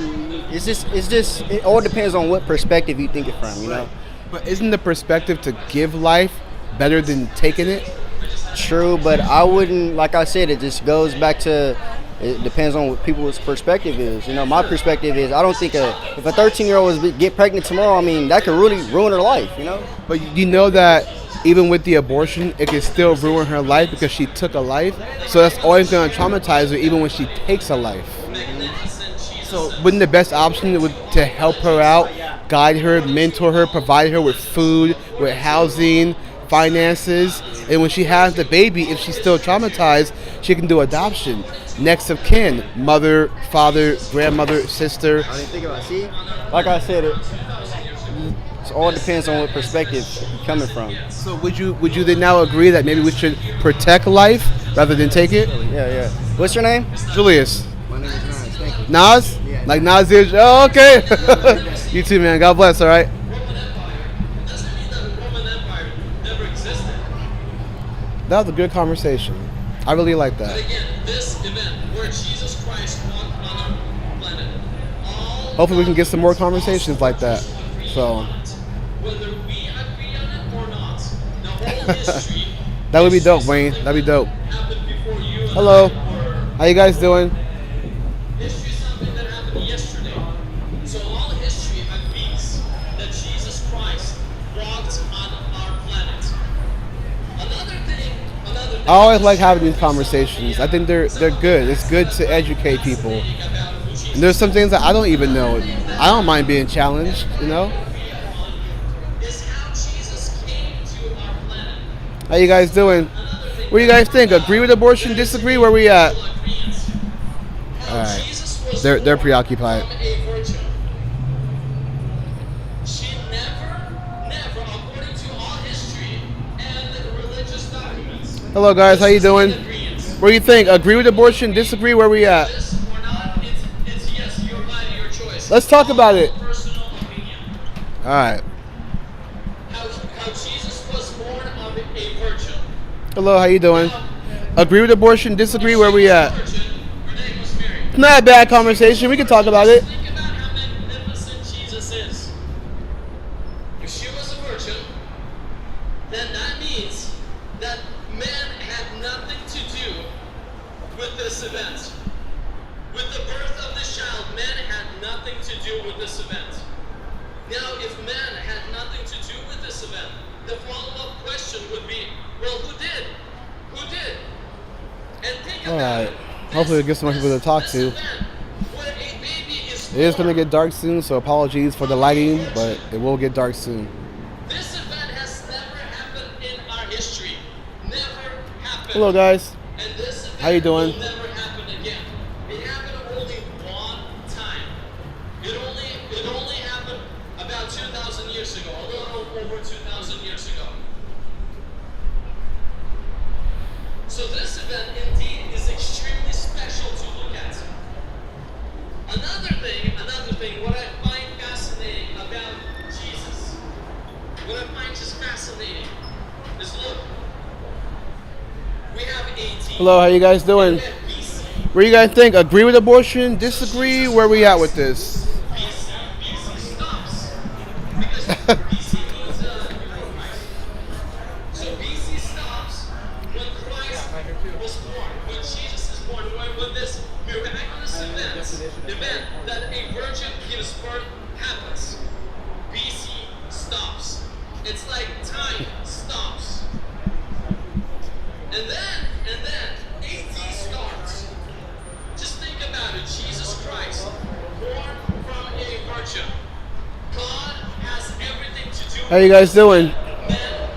It all depends on what perspective you think it from. You know. But isn't the perspective to give life better than taking it? True, but I wouldn't. Like I said, it just goes back to. It depends on what people's perspective is. My perspective is I don't think if a 13-year-old was get pregnant tomorrow, I mean that could really ruin her life. But you know that even with the abortion, it can still ruin her life because she took a life. So that's always going to traumatize her, even when she takes a life. So wouldn't the best option would to help her out, guide her, mentor her, provide her with food, with housing, finances, and when she has the baby, if she's still traumatized, she can do adoption. Next of kin, mother, father, grandmother, sister. I didn't think about. See, like I said, it all depends on what perspective you're coming from. So would you then now agree that maybe we should protect life rather than take it? Yeah. What's your name? Julius. My name is Nas. Thank you. Nas? Yeah. Like Nasir? Oh, okay. You too, man. God bless, all right? Doesn't mean that the Roman Empire never existed. That was a good conversation. I really like But that. again, this event where Jesus Christ walked on our planet, Hopefully we can get some more conversations like that. So whether we agree on it or not, the whole history that would be dope, Wayne. That'd be dope. happened before you and Hello. I How you guys doing? History is something that happened yesterday. So all history agrees that Jesus Christ walked on our planet. Another thing. I always like having these conversations. I think they're good. It's good to educate people. And there's some things that I don't even know. I don't mind being challenged, you know? Is how Jesus came to our planet. How you guys doing? What do you guys think? Agree with abortion? Disagree? Where we at? Alright. They're preoccupied. A virgin. She never, according to all history and religious documents. Hello guys, how you doing? What do you think? Agree with abortion? Disagree? Where we at? This or not, it's yes, your body, your choice. Let's talk about it. Personal opinion. Alright. How Jesus was born of a virgin. Hello, how you doing? Agree with abortion? Disagree? Where we at? Her name was Mary. It's not a bad conversation. We can talk about it. Think about how magnificent Jesus is. If she was a virgin, then that means that man had nothing to do with this event. With the birth of this child, man had nothing to do with this event. Now, if man had nothing to do with this event, the follow-up question would be, well, who did? Who did? And think about Alright. Hopefully we'll get some more people to talk to. It is going to get dark soon, so apologies for the lighting, but it will get dark soon. This event has never happened in our history. Never happened. Hello guys. And this event How you doing? will never happen again. It happened only one time. It only happened about 2,000 years ago, a little over 2,000 years ago. So this event indeed is extremely special to look at. Another thing, what I find fascinating about Jesus, what I find just fascinating is look, we have 18. Hello, how you guys doing? What do you guys think? Agree with abortion? Disagree? Where we at with this? BC stops. Because BC means so BC stops when Christ was born, when Jesus is born, when this miraculous event that a virgin gives birth happens. BC stops. It's like time stops. And then AD starts. Just think about it. Jesus Christ, born from a virgin. God has everything to do with How you guys doing? man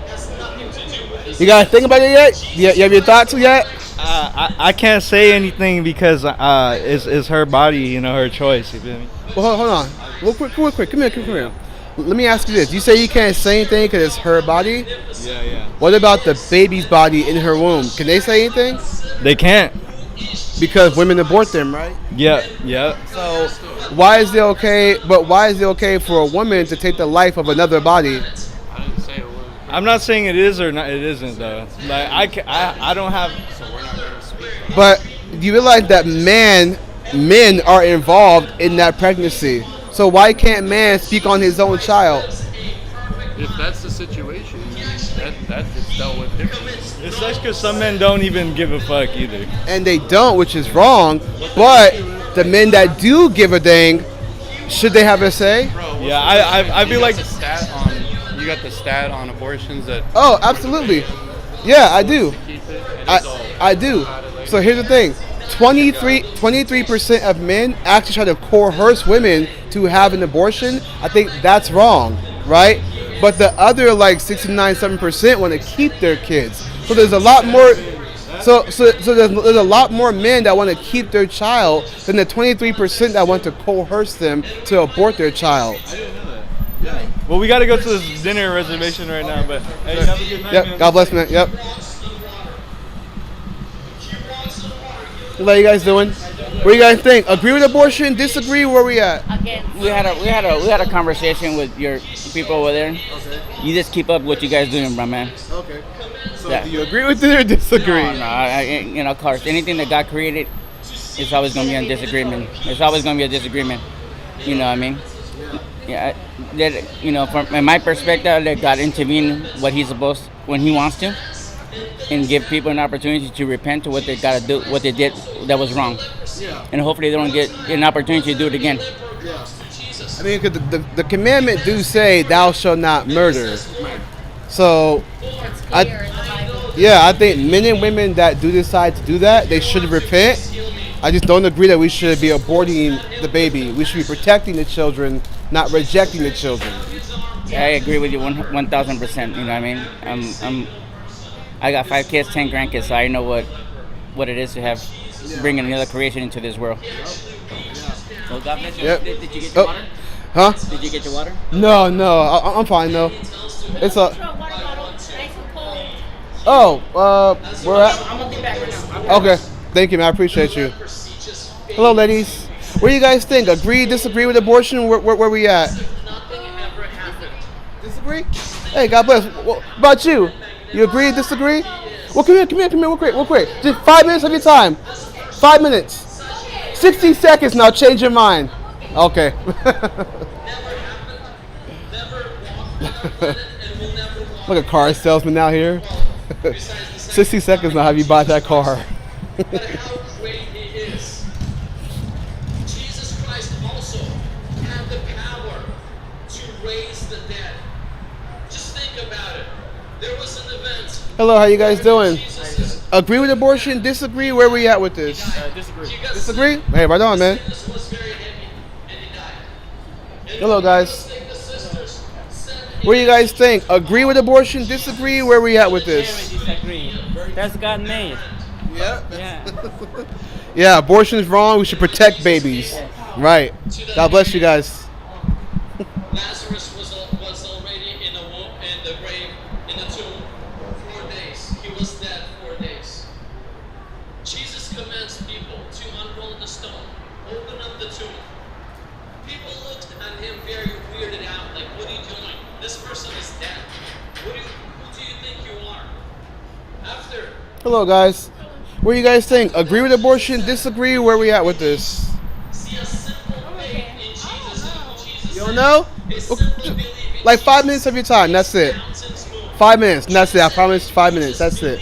has nothing to do with this. You guys think about it yet? You have your thoughts yet? I can't say anything because it's her body, you know, her choice. You feel me? Well, hold on. Real quick. Come here. Let me ask you this. You say you can't say anything because it's her body? Yeah. What about the baby's body in her womb? Can they say anything? They can't. Because women abort them, right? Yeah. So why is it okay? But why is it okay for a woman to take the life of another body? I'm not saying it is or not. It isn't though. Like I don't have. But do you realize that men are involved in that pregnancy? So why can't man speak on his own child? If that's the situation, that is dealt with differently. It sucks because some men don't even give a fuck either. And they don't, which is wrong. But the men that do give a dang, should they have a say? Yeah, I feel like You got the stat on abortions that. Oh, absolutely. Yeah, I do. I do. So here's the thing. 23% of men actually try to coerce women to have an abortion. I think that's wrong, right? But the other like 69-7% want to keep their kids. So there's a lot more. So there's a lot more men that want to keep their child than the 23% that want to coerce them to abort their child. Well, we got to go to this dinner reservation right now, but hey, have a good night, Yep. man. God bless, man. Yep. What are you guys doing? What do you guys think? Agree with abortion? Disagree? Where we at? We had a conversation with your people over there. Okay. You just keep up what you guys doing, bro, man. Okay. So do you agree with it or disagree? No, of course, anything that God created, it's always gonna be a disagreement. It's always gonna be a disagreement. You know what I mean? Yeah. From in my perspective, let God intervene when He wants to, and give people an opportunity to repent to what they gotta do, what they did that was wrong. Yeah. And hopefully they don't get an opportunity to do it again. Yeah. I mean, 'cause the commandment do say, "Thou shalt not murder." So, I think men and women that do decide to do that, they should repent. I just don't agree that we should be aborting the baby. We should be protecting the children, not rejecting the children. Yeah, I agree with you 1,000%. You know what I mean? I got 5 kids, 10 grandkids, so I know what it is to have bringing another creation into this world. Well, God bless you. Yep. Did you get your water? Huh? Did you get your water? No, I'm fine though. It's a. Oh, we're at. I'm gonna be back right now. Okay, thank you, man. I appreciate you. Hello, ladies. What do you guys think? Agree, disagree with abortion? Where we at? Disagree? Hey, God bless. What about you? You agree, disagree? Well, come here, real quick. Just 5 minutes of your time. 5 minutes. 60 seconds now, change your mind. Okay. Look at car salesman out here. 60 seconds now, have you bought that car? Jesus Christ also had the power to raise the dead. Just think about it. There was an event. Hello, how you guys doing? Agree with abortion? Disagree? Where we at with this? Disagree. Disagree? Hey, right on, man. Hello, guys. What do you guys think? Agree with abortion? Disagree? Where we at with this? Disagree. That's God made. Yeah. Yeah, abortion is wrong. We should protect babies. Right. God bless you guys. Lazarus was already in the grave, in the tomb, 4 days. He was dead 4 days. Jesus commands people to unroll the stone, open up the tomb. People looked at him very weirded out, like, what are you doing? This person is dead. Who do you think you are? After. Hello, guys. What do you guys think? Agree with abortion? Disagree? Where we at with this? You don't know? Like 5 minutes of your time. That's it. 5 minutes. And that's it. I promise 5 minutes. That's it.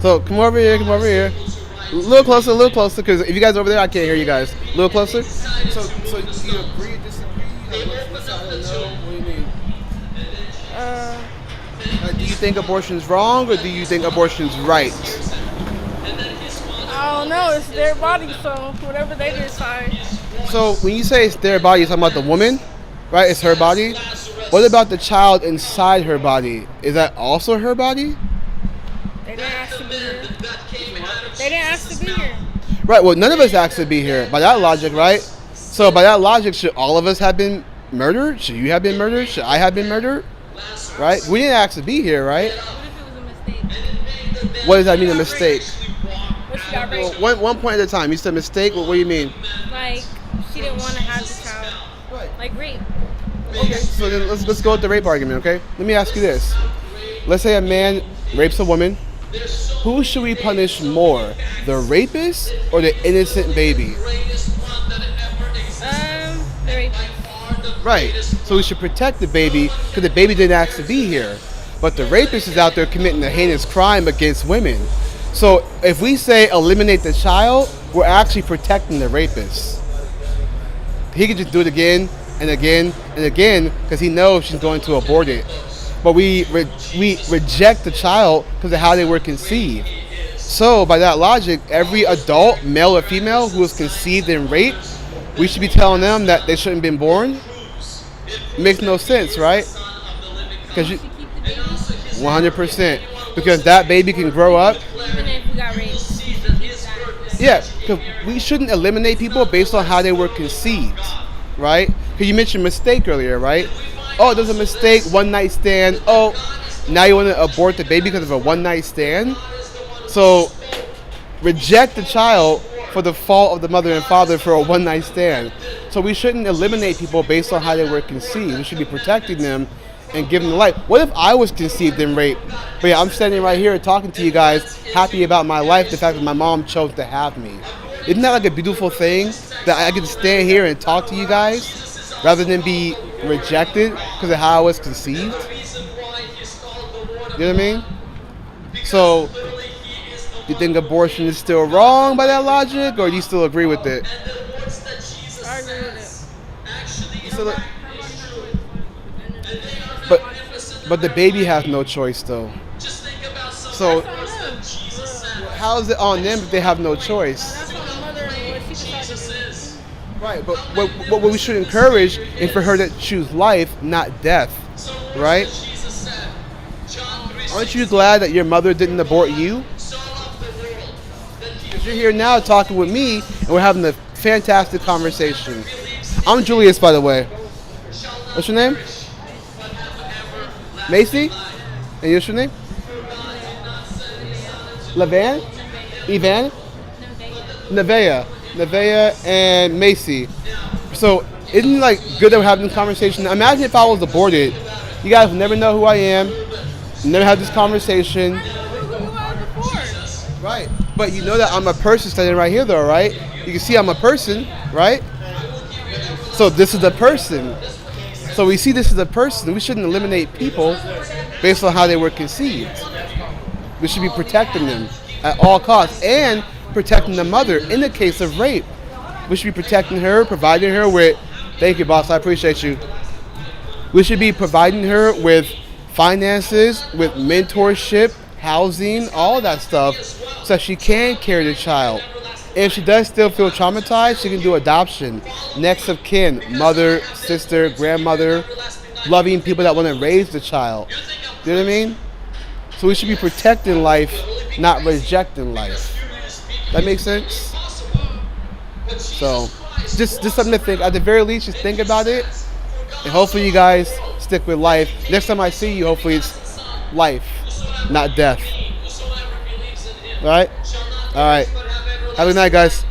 So come over here. A little closer, because if you guys are over there, I can't hear you guys. A little closer. So do you agree, disagree? What do you mean? Do you think abortion is wrong, or do you think abortion is right? I don't know. It's their body, so whatever they decide. So when you say it's their body, you're talking about the woman, right? It's her body. What about the child inside her body? Is that also her body? They didn't ask to be here. They didn't ask to be here. Right. Well, none of us asked to be here. By that logic, right? So by that logic, should all of us have been murdered? Should you have been murdered? Should I have been murdered? Right? We didn't ask to be here, right? What does that mean, a mistake? Well, one point at a time. You said mistake. What do you mean? Like, she didn't want to have the child. Like rape. Okay. So then let's go with the rape argument. Okay. Let me ask you this. Let's say a man rapes a woman. Who should we punish more, the rapist or the innocent baby? The rapist. Right. So we should protect the baby because the baby didn't ask to be here. But the rapist is out there committing a heinous crime against women. So if we say eliminate the child, we're actually protecting the rapist. He could just do it again and again and again because he knows she's going to abort it. But we reject the child because of how they were conceived. So by that logic, every adult, male or female, who was conceived and raped, we should be telling them that they shouldn't have been born. It makes no sense, right? Because 100%. Because that baby can grow up. Even if we got raped. Yeah, because we shouldn't eliminate people based on how they were conceived, right? Because you mentioned mistake earlier, right? Oh, there's a mistake, one night stand. Oh, now you want to abort the baby because of a one night stand? So reject the child for the fault of the mother and father for a one night stand. So we shouldn't eliminate people based on how they were conceived. We should be protecting them and giving them life. What if I was conceived and raped? But yeah, I'm standing right here talking to you guys, happy about my life, the fact that my mom chose to have me. Isn't that like a beautiful thing? That I can stand here and talk to you guys rather than be rejected because of how I was conceived? You know what I mean? So, you think abortion is still wrong by that logic, or do you still agree with it? I agree with it. So, but the baby has no choice though. So how is it on them if they have no choice? Right, but what we should encourage is for her to choose life, not death, right? Aren't you glad that your mother didn't abort you? Because you're here now talking with me, and we're having a fantastic conversation. I'm Julius, by the way. What's your name? Macy? And what's your name? Levan? Evan? Nevea and Macy. So isn't it like good that we're having this conversation? Imagine if I was aborted. You guys would never know who I am. Never have this conversation. Right. But you know that I'm a person standing right here though, right? You can see I'm a person, right? So this is a person. So we see this as a person. We shouldn't eliminate people based on how they were conceived. We should be protecting them at all costs and protecting the mother in the case of rape. We should be protecting her, providing her with, thank you boss, I appreciate you. We should be providing her with finances, with mentorship, housing, all that stuff so she can carry the child. If she does still feel traumatized, she can do adoption, next of kin, mother, sister, grandmother, loving people that want to raise the child. You know what I mean? So we should be protecting life, not rejecting life. That makes sense? So, just something to think. At the very least, just think about it. And hopefully you guys stick with life. Next time I see you, hopefully it's life, not death. All right? All right. Have a good night, guys.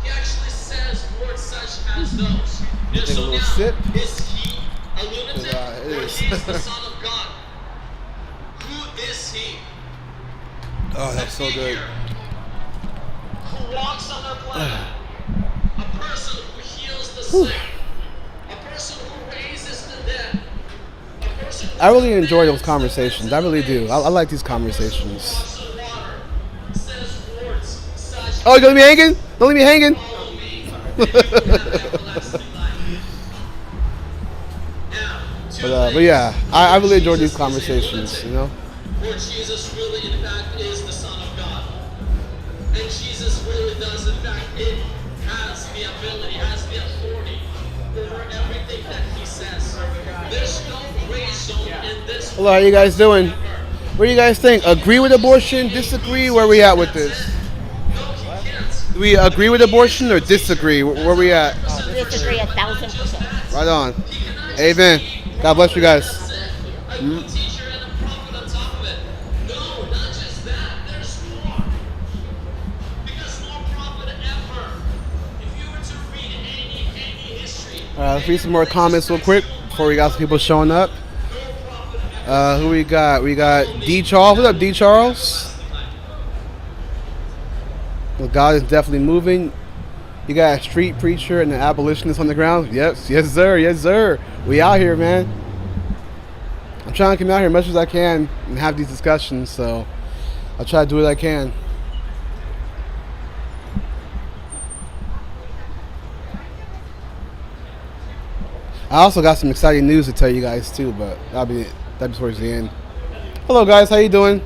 He actually says words such as those. Take a little sip. Is he a lunatic? It Or is. he is the Son of God? Who is he? Oh, that's so good. Who walks on our planet? A person who heals the sick. A person who raises the dead. A person who I really enjoy those conversations. I really do. I like these conversations. says words such Oh, you gonna leave me hanging? Don't leave me hanging. But yeah, I really enjoy these conversations, you know? where Jesus really in fact is the Son of God. And Jesus really does in fact, it has the ability, has the authority over everything that he says. There's no gray zone in this. Hello, how you guys doing? What do you guys think? Agree with abortion? Disagree? Where we at with this? Do we agree with abortion or disagree? Where we at? Disagree 1,000%. Right on. Amen. God bless you guys. Mhm. Let's read some more comments real quick before we got some people showing up. Who we got? We got D. Charles. What's up, D. Charles? Well, God is definitely moving. You got a street preacher and an abolitionist on the ground? Yes, yes, sir. Yes, sir. We out here, man. I'm trying to come out here as much as I can and have these discussions, so I'll try to do what I can. I also got some exciting news to tell you guys too, but that'll be towards the end. Hello guys, how you doing?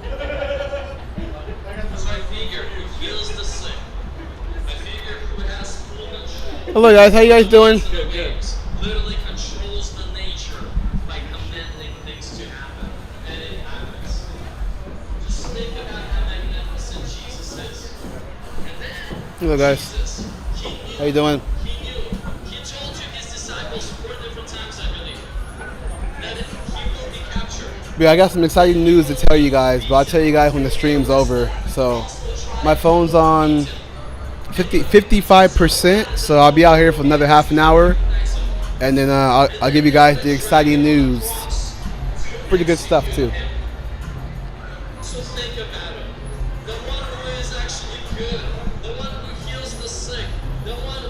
Hello guys, how you guys doing? Literally controls the nature by commanding things to happen, and it happens. Just think about how magnificent Jesus is. And then Hello guys, how you doing? he told to his disciples 4 different times, I believe, that he will be captured. Yeah, I got some exciting news to tell you guys, but I'll tell you guys when the stream's over. So, my phone's on 55%, so I'll be out here for another half an hour, and then I'll give you guys the exciting news. Pretty good stuff too. So think about it. The one who is actually good, the one who heals the sick, the one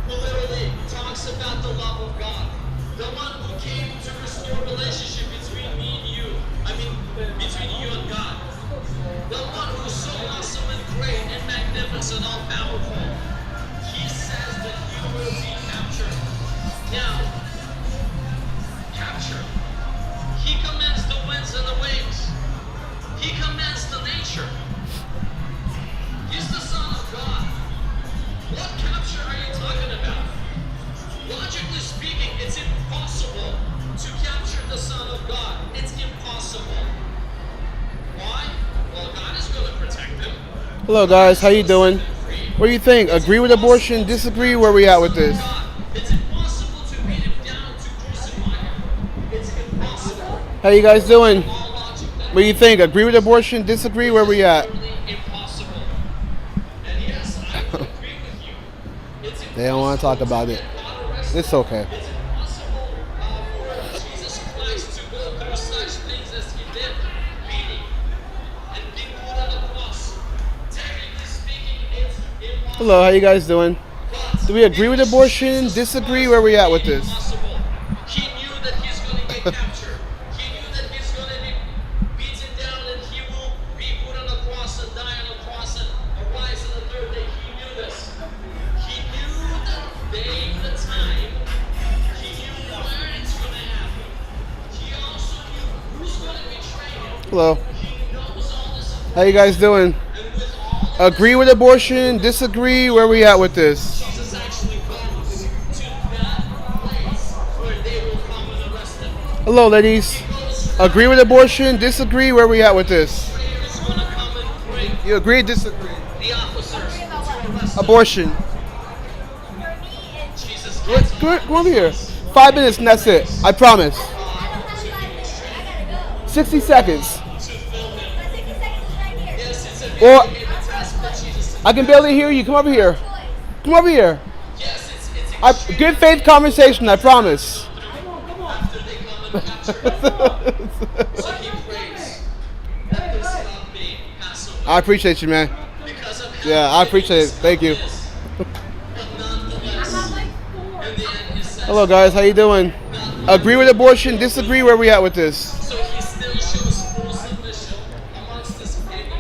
who literally talks about the love of God, the one who came to restore relationship between me and you, between you and God, the one who's so awesome and great and magnificent, all powerful. He says that he will be captured. Now, captured. He commands the winds and the waves. He commands the nature. He's the Son of God. What capture are you talking about? Logically speaking, it's impossible to capture the Son of God. It's impossible. Why? Well, God is going to protect him. Hello guys, how you doing? What do you think? Agree with abortion? Disagree? Where we at with this? It's impossible to beat him down, to crucify him. It's impossible. How you guys doing? What do you think? Agree with abortion? Disagree? Where we at? Impossible. And yes, I agree with you. It's They don't want to talk about it. It's okay. impossible for Jesus Christ to go through such things as he did, beating and being put on the cross. Technically speaking, it's impossible. Hello, how you guys doing? Do we agree with abortion? Disagree? Where we at with this? He knew that he's going to get captured. He knew that he's going to be beaten down and he will be put on a cross and die on a cross and arise on the third day. He knew this. He knew the day, the time. He knew where it's going to happen. He also knew who's going to betray him. Hello. He knows all this. How you guys doing? Agree with abortion? Disagree? Where we at with this? Jesus actually goes to that place where they will come and arrest him. Hello, ladies. Agree with abortion? Disagree? Where we at with this? You agree? Disagree? The officers to arrest him. Abortion. Jesus Come over here. 5 minutes and that's it. I promise. 60 seconds. Or I can barely hear you. Come over here. Come over here. Good faith conversation. I promise. I appreciate you, man. Yeah, I appreciate it. Thank you. Hello, guys. How you doing? Agree with abortion? Disagree? Where we at with this? So he still shows full submission amongst this heavy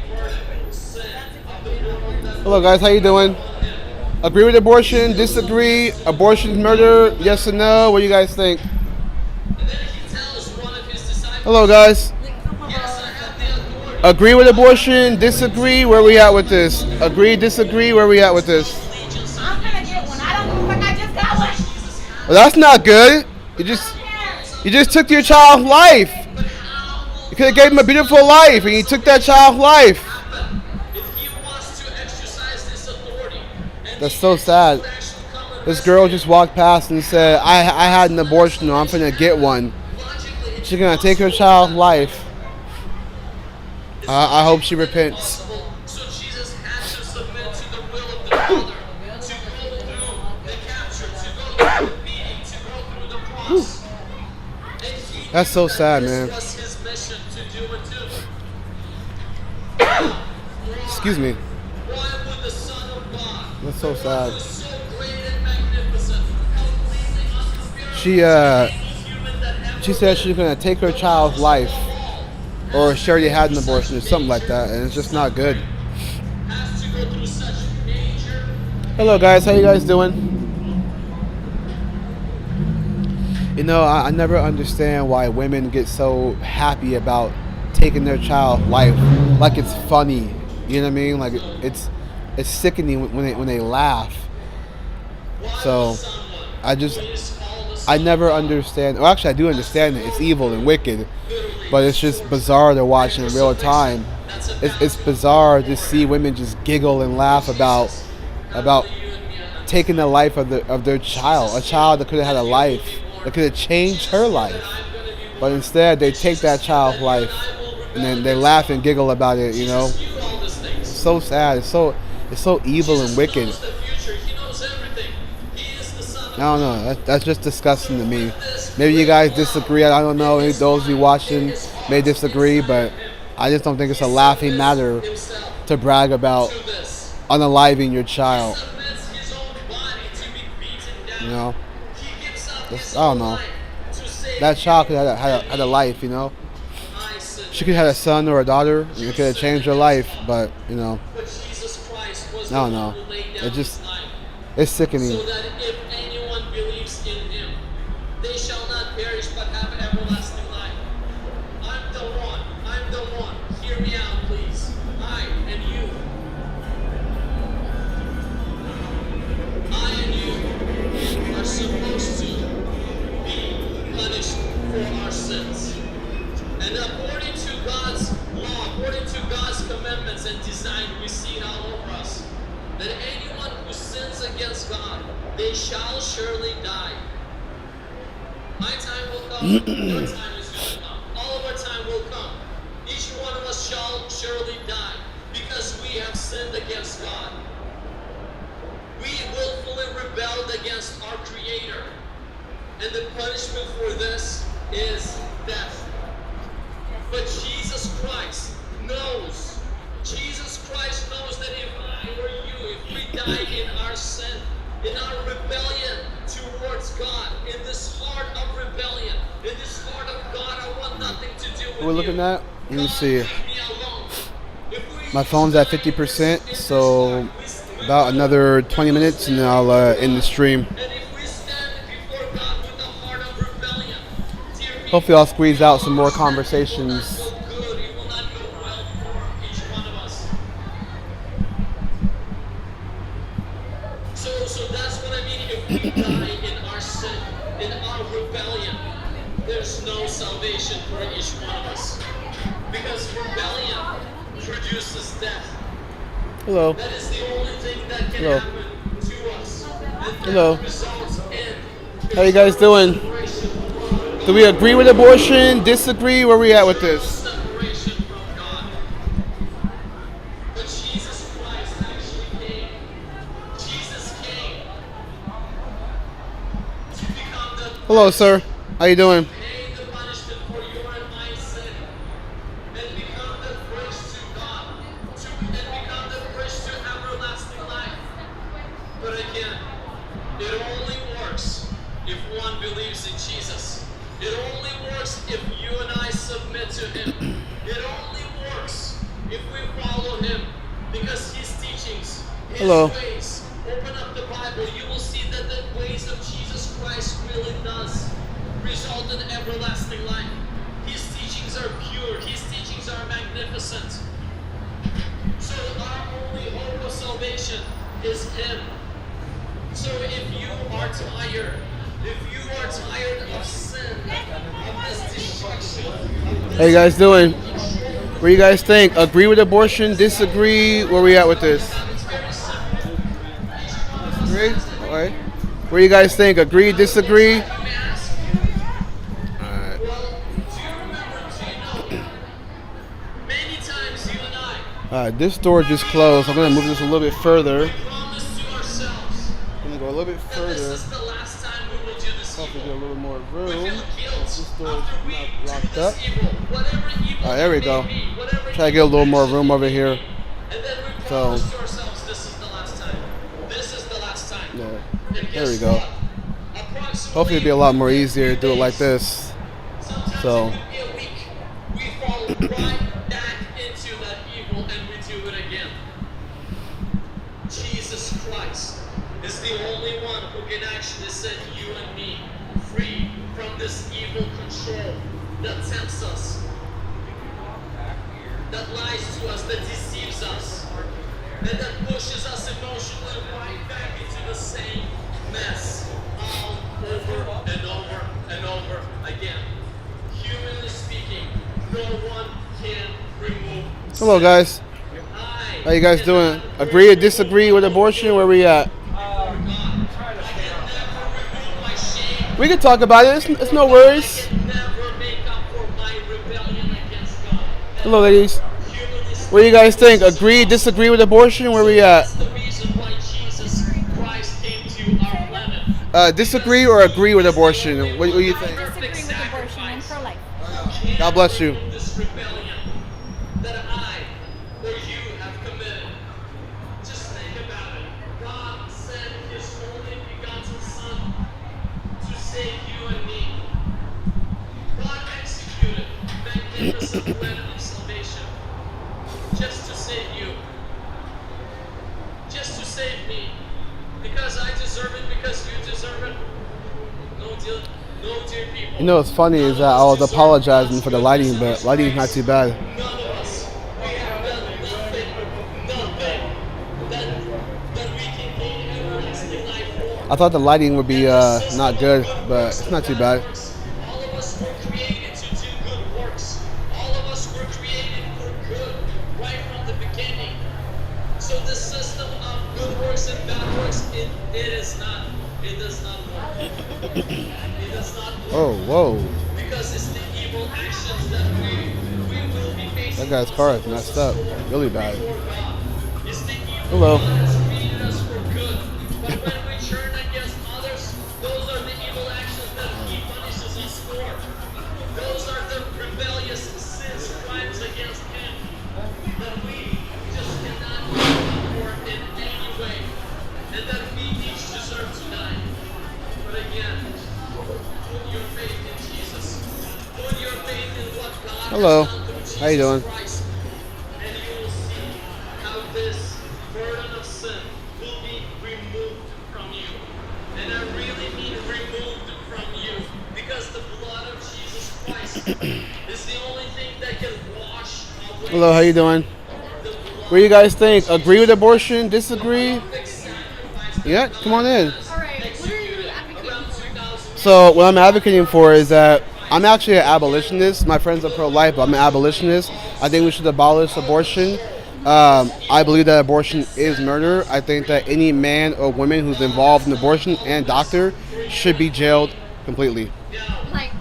burden, sin of the world that Hello, guys. How you doing? Agree with abortion? Disagree? Abortion's murder? Yes or no? What do you guys think? Hello, guys. Agree with abortion? Disagree? Where we at with this? Agree? Disagree? Where we at with this? I'm gonna get one. I don't look like I just got one. Well, that's not good. You just took your child's life. You could have gave him a beautiful life, and you took that child's life. That's so sad. This girl just walked past and said, I had an abortion, or I'm finna get one. She's gonna take her child's life. I hope she repents. So Jesus had to submit to the will of the Father, to go through the capture, to go through the beating, to go through the cross. And he That's so sad, man. was his mission to do it too. Excuse me. Why would the Son of God, That's so sad. so great and magnificent, completely She said she's gonna take her child's life, or she already had an abortion, or something like that, and it's just not good. has to go through such danger? Hello, guys. How you guys doing? You know, I never understand why women get so happy about taking their child's life, like it's funny. You know what I mean? Like it's it's sickening when they laugh. So I never understand. Well, actually, I do understand it. It's evil and wicked, but it's just bizarre to watch in real time. It's bizarre to see women just giggle and laugh about taking the life of their child, a child that could have had a life, that could have changed her life, but instead they take that child's life and then they laugh and giggle about it. It's so sad. It's so evil and wicked. I don't know. That's just disgusting to me. Maybe you guys disagree. I don't know. Maybe those of you watching may disagree, but I just don't think it's a laughing matter to brag about unaliving your child. I don't know. That child could have had a life. She could have had a son or a daughter, and it could have changed her life. But I don't know. It's sickening. They shall surely die. My time will come. Your time is going to come. All of our time will come. Each one of us shall surely die because we have sinned against God. We willfully rebelled against our Creator. And the punishment for this is death. But Jesus Christ knows. Jesus Christ knows that if I or you, if we die in our sin, in our rebellion towards God, in this heart of rebellion, in this heart of God, I want nothing to do with We're looking at. Let me see. My phone's at 50%, so about another 20 minutes, and then I'll end the stream. Hopefully, I'll squeeze out some more conversations. So that's what I mean. If we die in our sin, in our rebellion, there's no salvation for each one of us. Because rebellion produces death. Hello. That is the only thing that can happen to us. And Hello. that results in How you guys doing? Do we agree with abortion? Disagree? Where we at with this? Hello, sir. How you doing? But again, it only works if one believes in Jesus. It only works if you and I submit to Him. It only works if we follow Him, because His teachings, His ways. Open up the Bible, you will see that the ways of Jesus Christ really does result in everlasting life. His teachings are pure. His teachings are magnificent. So our only hope of salvation is Him. So if you are tired, of sin, of this destruction. How you guys doing? What do you guys think? Agree with abortion? Disagree? Where we at with this? Disagree? All right. What do you guys think? Agree? Disagree? Alright, this door just closed. I'm going to move this a little bit further. I'm going to go a little bit further. Hopefully get a little more room. This door is not locked up. Alright, there we go. Try to get a little more room over here. So, yeah, there we go. Hopefully it'll be a lot more easier to do it like this. So, Jesus Christ is the only one who can actually set you and me free from this evil control that tempts us, that lies to us, that deceives us. and that pushes us emotionally right back into the same mess all over and over and over again. Humanly speaking, no one can remove. Hello, guys. How you guys doing? Agree or disagree with abortion? Where we at? We can talk about it. It's no worries. Hello, ladies. What do you guys think? Agree, disagree with abortion? Where we at? Disagree or agree with abortion? What do you think? Disagree with abortion and pro-life. God bless you. Just to save you. Just to save me. Because I deserve it, because you deserve it. No dear people. You know what's funny is that I was apologizing for the lighting, but lighting's not too bad. I thought the lighting would be not good, but it's not too bad. All of us were created to do good works. All of us were created for good right from the beginning. So the system of good works and bad works, it does not work. It does not work. Oh, whoa. Because it's the evil actions that we will be facing. That guy's car is messed up. Really bad. It's the evil Hello. that has created us for good. But when we turn against others, those are the evil actions that He punishes us for. Those are the rebellious sins, crimes against Him that we just cannot for in any way, and that we each deserve to die. But again, put your faith in Jesus. Put your faith in what God Hello. has done through Jesus How you doing? Christ, and you will see how this burden of sin will be removed from you. And I really mean removed from you, because the blood of Jesus Christ is the only thing that can wash away. Hello, how you doing? What do you guys think? Agree with abortion? Disagree? Yeah, come on in. So what I'm advocating for is that I'm actually an abolitionist. My friends are pro-life, but I'm an abolitionist. I think we should abolish abortion. I believe that abortion is murder. I think that any man or woman who's involved in abortion and doctor should be jailed completely. Like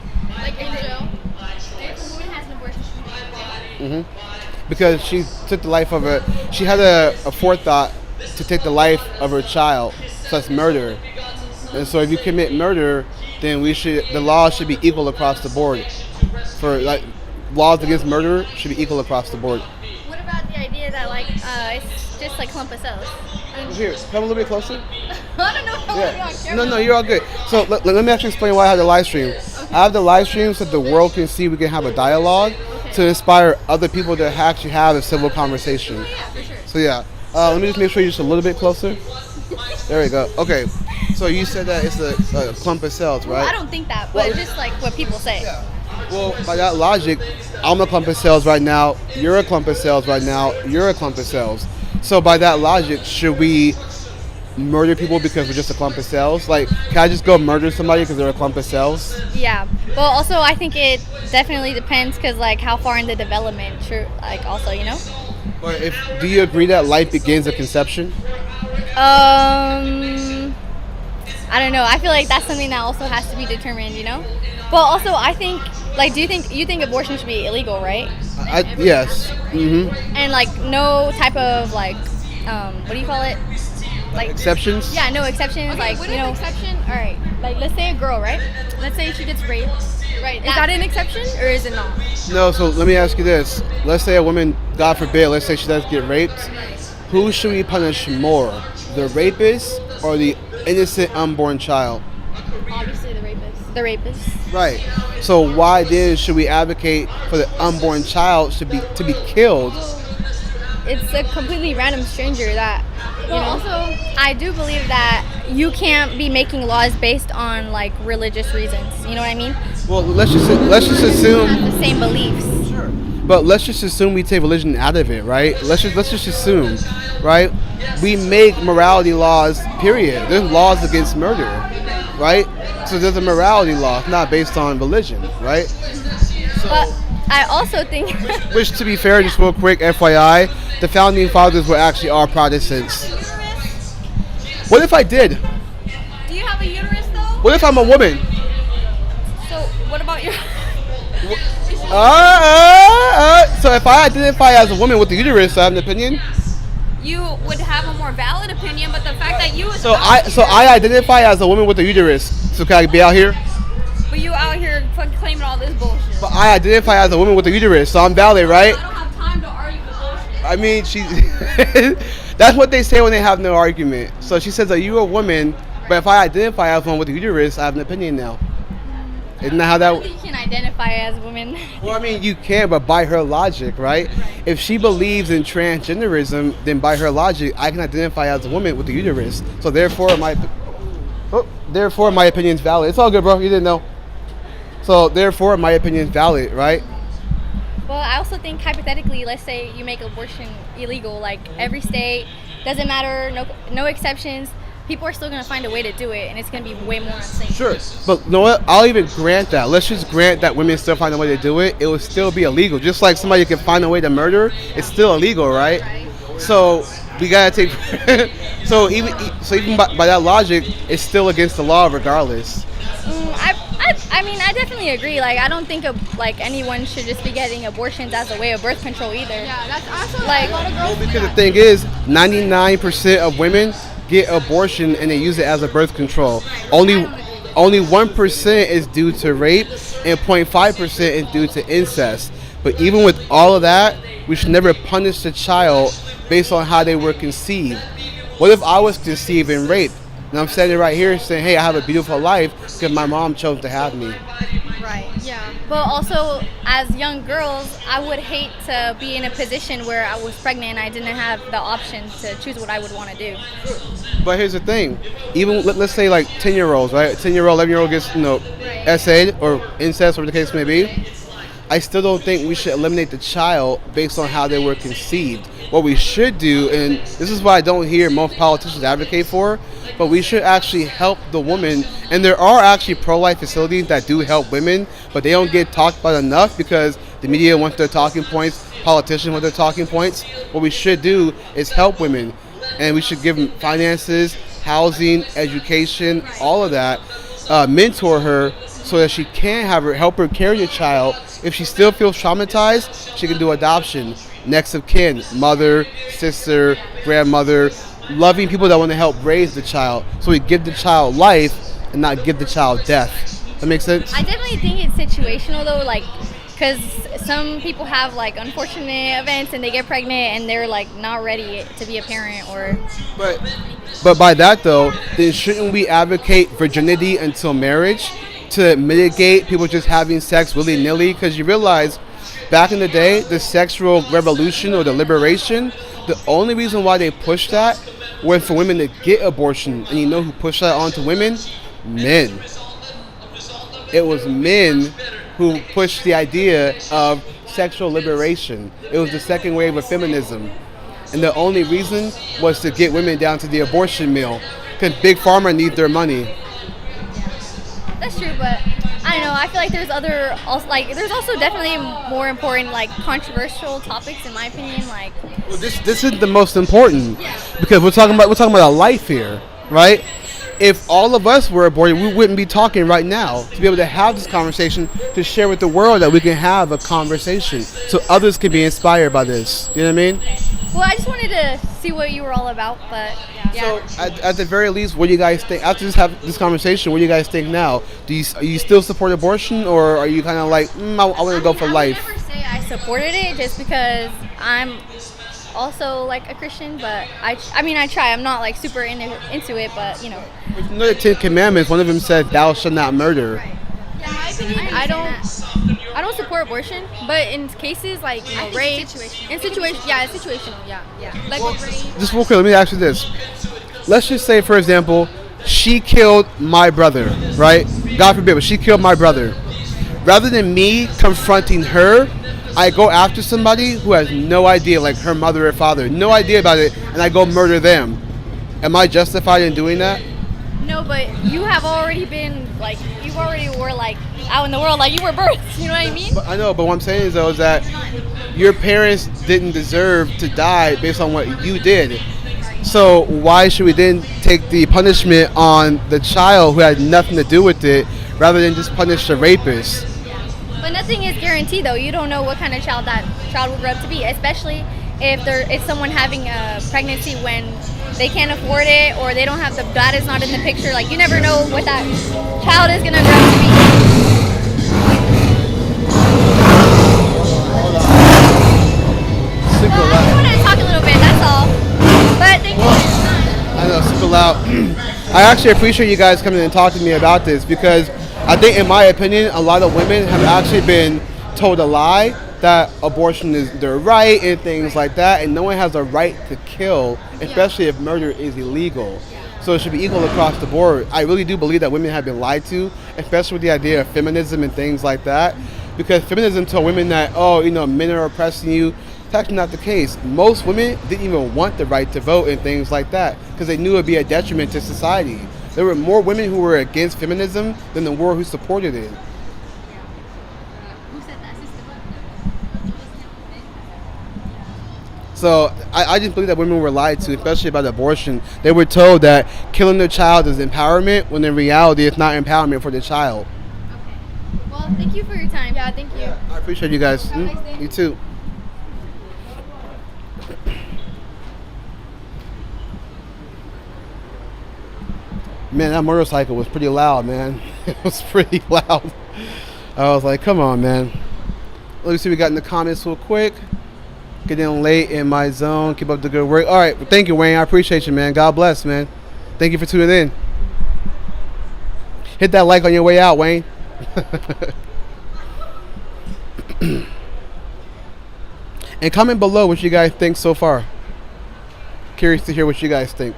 in jail. If a woman has an abortion, she should be in jail. Because she took the life of she had a forethought to take the life of her child. So that's murder. And so if you commit murder, then the law should be equal across the board. For like laws against murder should be equal across the board. What about the idea that it's just like clump of cells? Here, come a little bit closer. I don't know how Yeah. No, you're all good. So let me actually explain why I have the live stream. I have the live stream so the world can see we can have a dialogue to inspire other people to actually have a civil conversation. So yeah, let me just make sure you're just a little bit closer. There we go. Okay, so you said that it's a clump of cells, right? Well, I don't think that, but just like what people say. Well, by that logic, I'm a clump of cells right now. You're a clump of cells right now. You're a clump of cells. So by that logic, should we murder people because we're just a clump of cells? Like, can I just go murder somebody because they're a clump of cells? Yeah. Well, also I think it definitely depends because like how far in the development, also, you know. But do you agree that life begins at conception? I don't know. I feel like that's something that also has to be determined, you know. But also, I think, like, you think abortion should be illegal, right? Yes. And like no type of like, what do you call it? Like exceptions? Yeah, no exceptions. Okay, Like, you know, exception. All right. Like, let's say a girl, right? Let's say she gets raped. Right. Is that an exception or is it not? No. So let me ask you this: let's say a woman, God forbid, let's say she does get raped. Who should we punish more, the rapist or the innocent unborn child? Obviously, the rapist. The rapist. Right. So why then should we advocate for the unborn child to be killed? It's a completely random stranger that, you know. Also, I do believe that you can't be making laws based on like religious reasons. You know what I mean? Well, let's just assume Have the same beliefs. But But let's just assume we take religion out of it, right? Let's just assume, right? We make morality laws. Period. There's laws against murder, right? So there's a morality law, it's not based on religion, right? But I also think. Which, to be fair, just real quick, FYI, the founding fathers were actually all Protestants. What if I did? Do you have a uterus though? What if I'm a woman? So what about your? So if I identify as a woman with a uterus, I have an opinion. You would have a more valid opinion, but the fact that you. So I identify as a woman with a uterus. So can I be out here? But you out here fucking claiming all this bullshit. But I identify as a woman with a uterus, so I'm valid, right? I don't have time to argue with bullshit. I mean, she. That's what they say when they have no argument. So she says, "Are you a woman?" But if I identify as one with a uterus, I have an opinion now. Isn't that how that? I don't think you can identify as a woman. Well, I mean, you can, but by her logic, right? If she believes in transgenderism, then by her logic, I can identify as a woman with a uterus. So therefore, my opinion is valid. It's all good, bro. You didn't know. So therefore, my opinion is valid, right? Well, I also think hypothetically, let's say you make abortion illegal, like every state, doesn't matter, no exceptions. People are still going to find a way to do it, and it's going to be way more insane. Sure, but you know what? I'll even grant that. Let's just grant that women still find a way to do it. It will still be illegal. Just like somebody can find a way to murder, it's still illegal, right? So we gotta take. so even by that logic, it's still against the law regardless. I mean, I definitely agree. Like, I don't think anyone should just be getting abortions as a way of birth control either. Yeah, that's also like a lot of girls. Because the thing is, 99% of women get abortion and they use it as a birth control. Only 1% is due to rape and 0.5% is due to incest. But even with all of that, we should never punish the child based on how they were conceived. What if I was conceived and raped? And I'm standing right here saying, hey, I have a beautiful life because my mom chose to have me. Right, yeah. But also, as young girls, I would hate to be in a position where I was pregnant and I didn't have the option to choose what I would want to do. But here's the thing. Even, let's say, like 10-year-olds, right? 10-year-old, 11-year-old gets, SA'd or incest, whatever the case may be. I still don't think we should eliminate the child based on how they were conceived. What we should do, and this is what I don't hear most politicians advocate for, but we should actually help the woman. And there are actually pro-life facilities that do help women, but they don't get talked about enough because the media wants their talking points, politicians want their talking points. What we should do is help women, and we should give them finances, housing, education, all of that, mentor her so that she can help her carry the child. If she still feels traumatized, she can do adoption. Next of kin, mother, sister, grandmother, loving people that want to help raise the child. So we give the child life and not give the child death. That makes sense? I definitely think it's situational though, because some people have unfortunate events and they get pregnant and they're not ready to be a parent or. But by that though, then shouldn't we advocate virginity until marriage to mitigate people just having sex willy-nilly? Because you realize back in the day, the sexual revolution or the liberation, the only reason why they pushed that was for women to get abortion. And you know who pushed that onto women? Men. It was men who pushed the idea of sexual liberation. It was the second wave of feminism. And the only reason was to get women down to the abortion mill because Big Pharma needs their money. That's true, but I don't know. I feel like there's also definitely more important controversial topics in my opinion. Well, this isn't the most important because we're talking about a life here, right? If all of us were aborted, we wouldn't be talking right now. To be able to have this conversation, to share with the world that we can have a conversation, so others can be inspired by this. You know what I mean? Well, I just wanted to see what you were all about, but yeah. So, at the very least, what do you guys think? After this conversation, what do you guys think now? Are you still support abortion, or are you kind of I want to go for life? I would never say I supported it just because I'm also a Christian, but I try. I'm not super into it, but you know. You know the 10 Commandments, one of them said, "Thou shalt not murder." Right. Yeah, in my opinion, I don't support abortion, but in cases rape, it's situational. Yeah, it's situational. Yeah. Rape. Just real quick, let me ask you this. Let's just say, for example, she killed my brother, right? God forbid, but she killed my brother. Rather than me confronting her, I go after somebody who has no idea, like her mother or father, no idea about it, and I go murder them. Am I justified in doing that? No, but you have already been like you already were like out in the world, like you were birthed. You know what I mean? But I know, but what I'm saying is though is that your parents didn't deserve to die based on what you did. So why should we then take the punishment on the child who had nothing to do with it, rather than just punish the rapist? But nothing is guaranteed, though. You don't know what kind of child that child will grow up to be, especially if it's someone having a pregnancy when they can't afford it or they don't have the dad is not in the picture. Like you never know what that child is gonna grow up to be. Super I just wanted to talk a little bit. That's all. But thank you. I know, super loud. I actually appreciate you guys coming and talking to me about this because I think, in my opinion, a lot of women have actually been told a lie that abortion is their right and things like that, and no one has a right to kill, especially if murder is illegal. So it should be equal across the board. I really do believe that women have been lied to, especially with the idea of feminism and things like that, because feminism told women that, oh, you know, men are oppressing you. That's not the case. Most women didn't even want the right to vote and things like that because they knew it would be a detriment to society. There were more women who were against feminism than there were who supported it. So I just believe that women were lied to, especially about abortion. They were told that killing their child is empowerment, when in reality it's not empowerment for the child. Okay. Well, thank you for your time. Yeah, thank you. I appreciate you guys. Have a nice day. You too. Man, that motorcycle was pretty loud, man. It was pretty loud. I was like, come on, man. Let me see what we got in the comments real quick. Getting late in my zone. Keep up the good work. All right. Well, thank you, Wayne. I appreciate you, man. God bless, man. Thank you for tuning in. Hit that like on your way out, Wayne. And comment below what you guys think so far. Curious to hear what you guys think.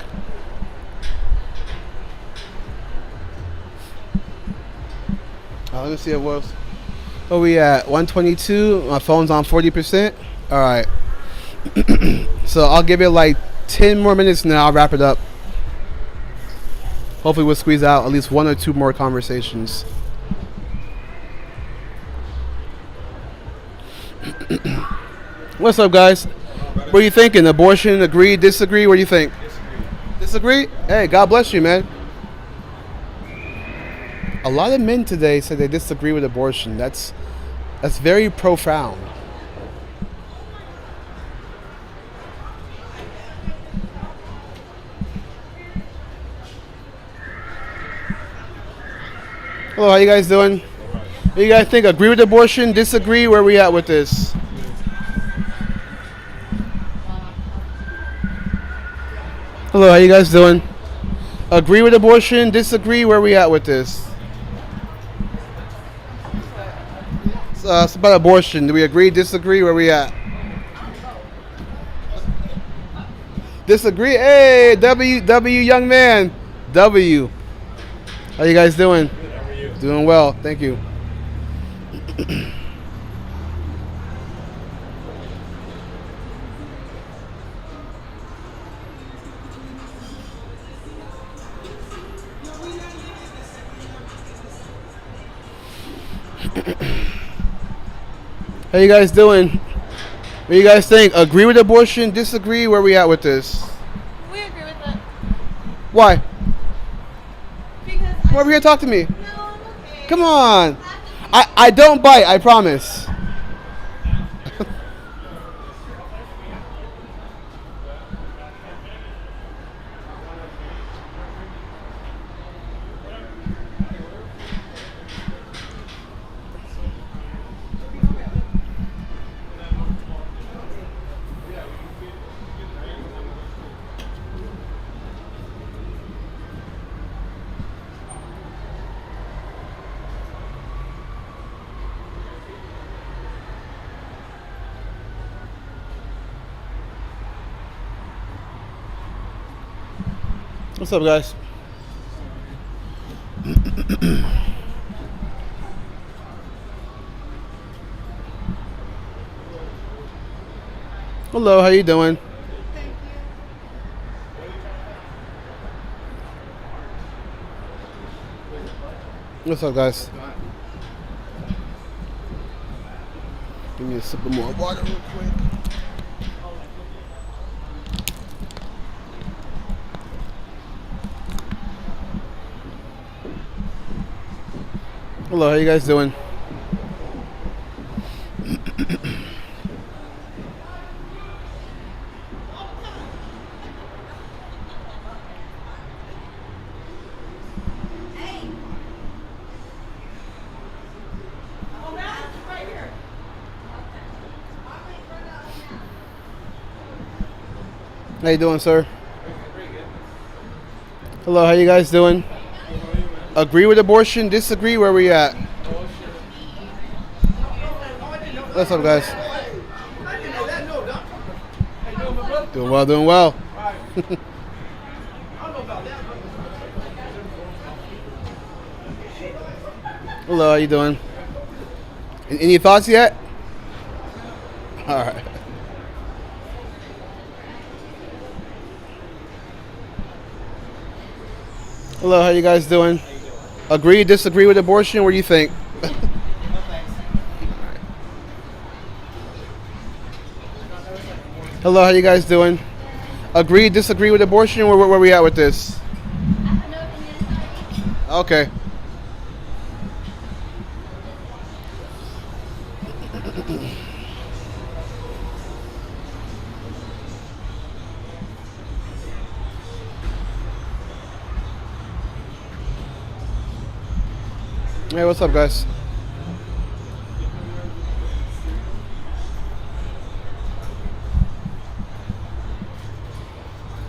Let me see what else. Oh, we at 122. My phone's on 40%. All right. So I'll give it like 10 more minutes and then I'll wrap it up. Hopefully we'll squeeze out at least one or two more conversations. What's up, guys? What are you thinking? Abortion, agree, disagree? What do you think? Disagree? Hey, God bless you, man. A lot of men today say they disagree with abortion. That's very profound. Hello, how you guys doing? What do you guys think? Agree with abortion? Disagree? Where are we at with this? Hello, how you guys doing? Agree with abortion? Disagree? Where are we at with this? It's about abortion. Do we agree? Disagree? Where are we at? Disagree? Hey, W, young man. W. How you guys doing? How are you? Doing well. Thank you. How you guys doing? What do you guys think? Agree with abortion? Disagree? Where are we at with this? We agree with it. Why? Come over here and talk to me. No, okay. Come on. I don't bite, I promise. What's up, guys? Hello, how you doing? What's up, guys? Give me a sip of more water real quick. Hello, how you guys doing? How you doing, sir? Hello, how you guys doing? Agree with abortion? Disagree? Where we at? What's up, guys? Doing well, doing well. Hello, how you doing? Any thoughts yet? All right. Hello, how you guys doing? Agree, disagree with abortion? What do you think? Hello, how you guys doing? Agree, disagree with abortion? Where we at with this? Okay. Hey, what's up, guys?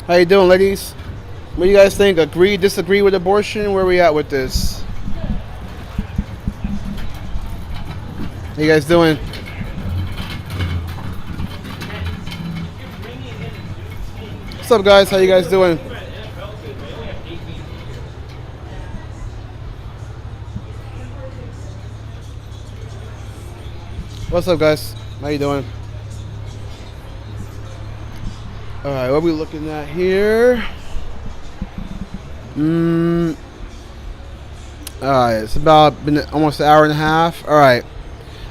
How you doing, ladies? What do you guys think? Agree, disagree with abortion? Where we at with this? How you guys doing? What's up, guys? How you guys doing? What's up, guys? How you doing? All right, what are we looking at here? All right, it's about been almost an hour and a half. All right,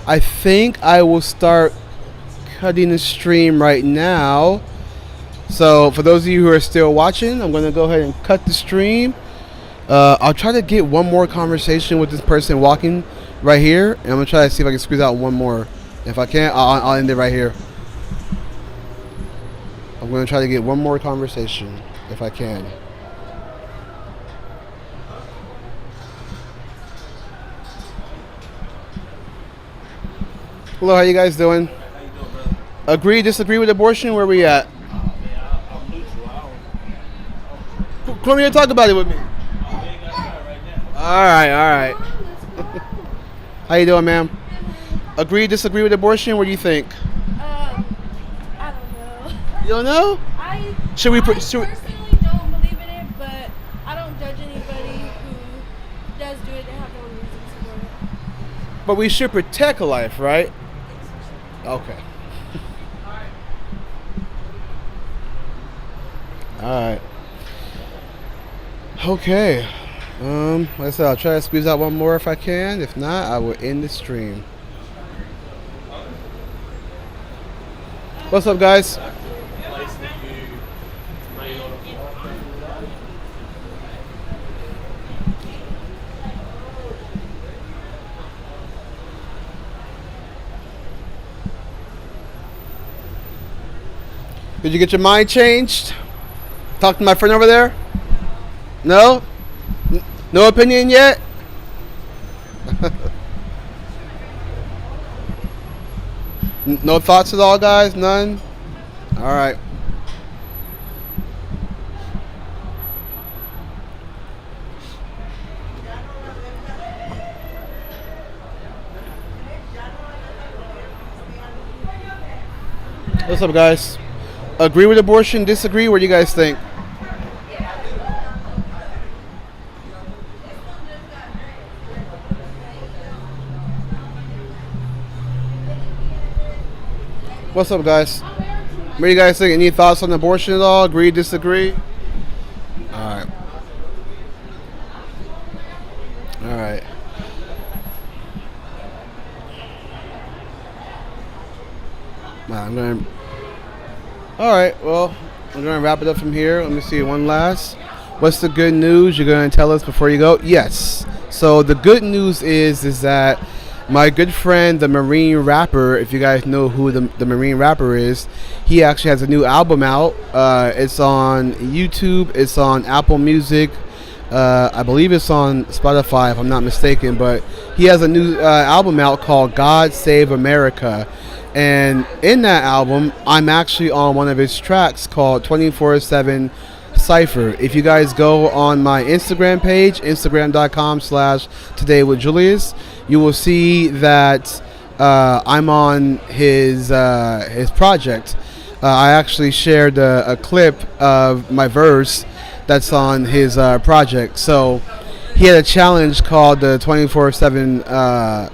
I think I will start cutting the stream right now. So for those of you who are still watching, I'm going to go ahead and cut the stream. I'll try to get one more conversation with this person walking right here, and I'm going to try to see if I can squeeze out one more. If I can't, I'll end it right here. I'm going to try to get one more conversation if I can. Hello, how you guys doing? Agree, disagree with abortion? Where we at? Come here and talk about it with me. All right. How you doing, ma'am? Agree, disagree with abortion? What do you think? I don't know. You don't know? I Should we? personally don't believe in it, but I don't judge anybody who does do it. They have their own reasons for it. But we should protect a life, right? Okay. All right. Okay. Like I said, I'll try to squeeze out one more if I can. If not, I will end the stream. What's up, guys? Did you get your mind changed? Talk to my friend over there? No? No opinion yet? No thoughts at all, guys? None? All right. What's up, guys? Agree with abortion? Disagree? What do you guys think? What's up, guys? What do you guys think? Any thoughts on abortion at all? Agree, disagree? All right. All right. All right. Well, I'm going to wrap it up from here. Let me see one last. What's the good news you're going to tell us before you go? Yes. So the good news is that my good friend, the Marine rapper, if you guys know who the Marine rapper is, he actually has a new album out. It's on YouTube. It's on Apple Music. I believe it's on Spotify, if I'm not mistaken. But he has a new album out called God Save America. And in that album, I'm actually on one of his tracks called 24/7 Cypher. If you guys go on my Instagram page, instagram.com/todaywithjulius, you will see that I'm on his project. I actually shared a clip of my verse that's on his project. So he had a challenge called the 24/7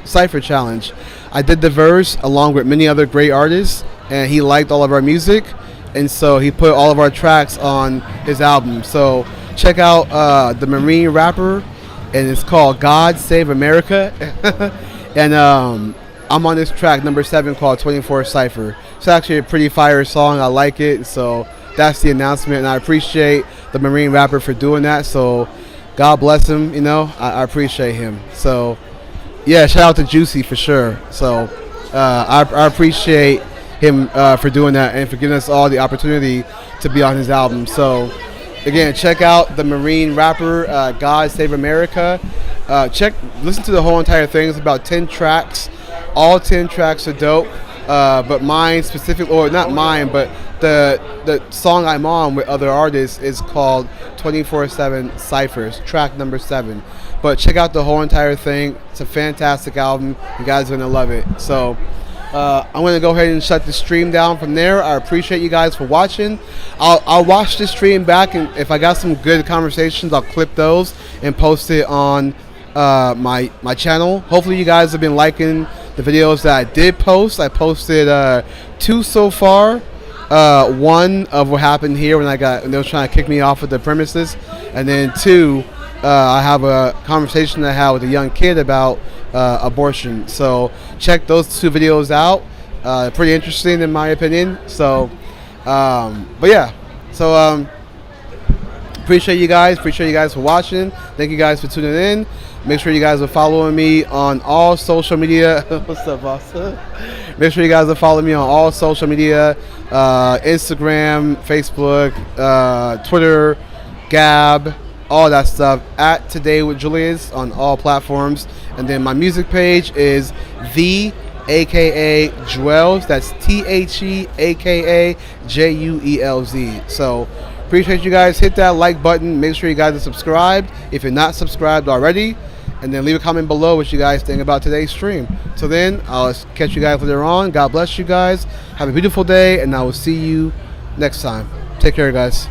Cypher Challenge. I did the verse along with many other great artists, and he liked all of our music, and so he put all of our tracks on his album. So check out the Marine rapper, and it's called God Save America. And I'm on this track number 7 called 24 Cypher. It's actually a pretty fire song. I like it. So that's the announcement, and I appreciate the Marine rapper for doing that. So God bless him. You know, I appreciate him. So yeah, shout out to Juicy for sure. So I appreciate him for doing that and for giving us all the opportunity to be on his album. So again, check out the Marine rapper, God Save America. Listen to the whole entire thing. It's about 10 tracks. All 10 tracks are dope. But mine specific, or not mine, but the song I'm on with other artists is called 24/7 Cyphers, track number 7. But check out the whole entire thing. It's a fantastic album. You guys are gonna love it. So I'm gonna go ahead and shut the stream down from there. I appreciate you guys for watching. I'll watch the stream back, and if I got some good conversations, I'll clip those and post it on my channel. Hopefully you guys have been liking the videos that I did post. I posted 2 so far. One of what happened here when they were trying to kick me off of the premises, and then 2, I have a conversation I had with a young kid about abortion. So check those 2 videos out. Pretty interesting in my opinion. So, but yeah. So appreciate you guys. Appreciate you guys for watching. Thank you guys for tuning in. Make sure you guys are following me on all social media. What's up, boss? Make sure you guys are following me on all social media. Instagram, Facebook, Twitter, Gab, all that stuff, at Today with Julius on all platforms. And then my music page is the aka Juelz. That's TheAKAJuelz. So appreciate you guys. Hit that like button. Make sure you guys are subscribed if you're not subscribed already. And then leave a comment below what you guys think about today's stream. So then I'll catch you guys later on. God bless you guys. Have a beautiful day, and I will see you next time. Take care, guys.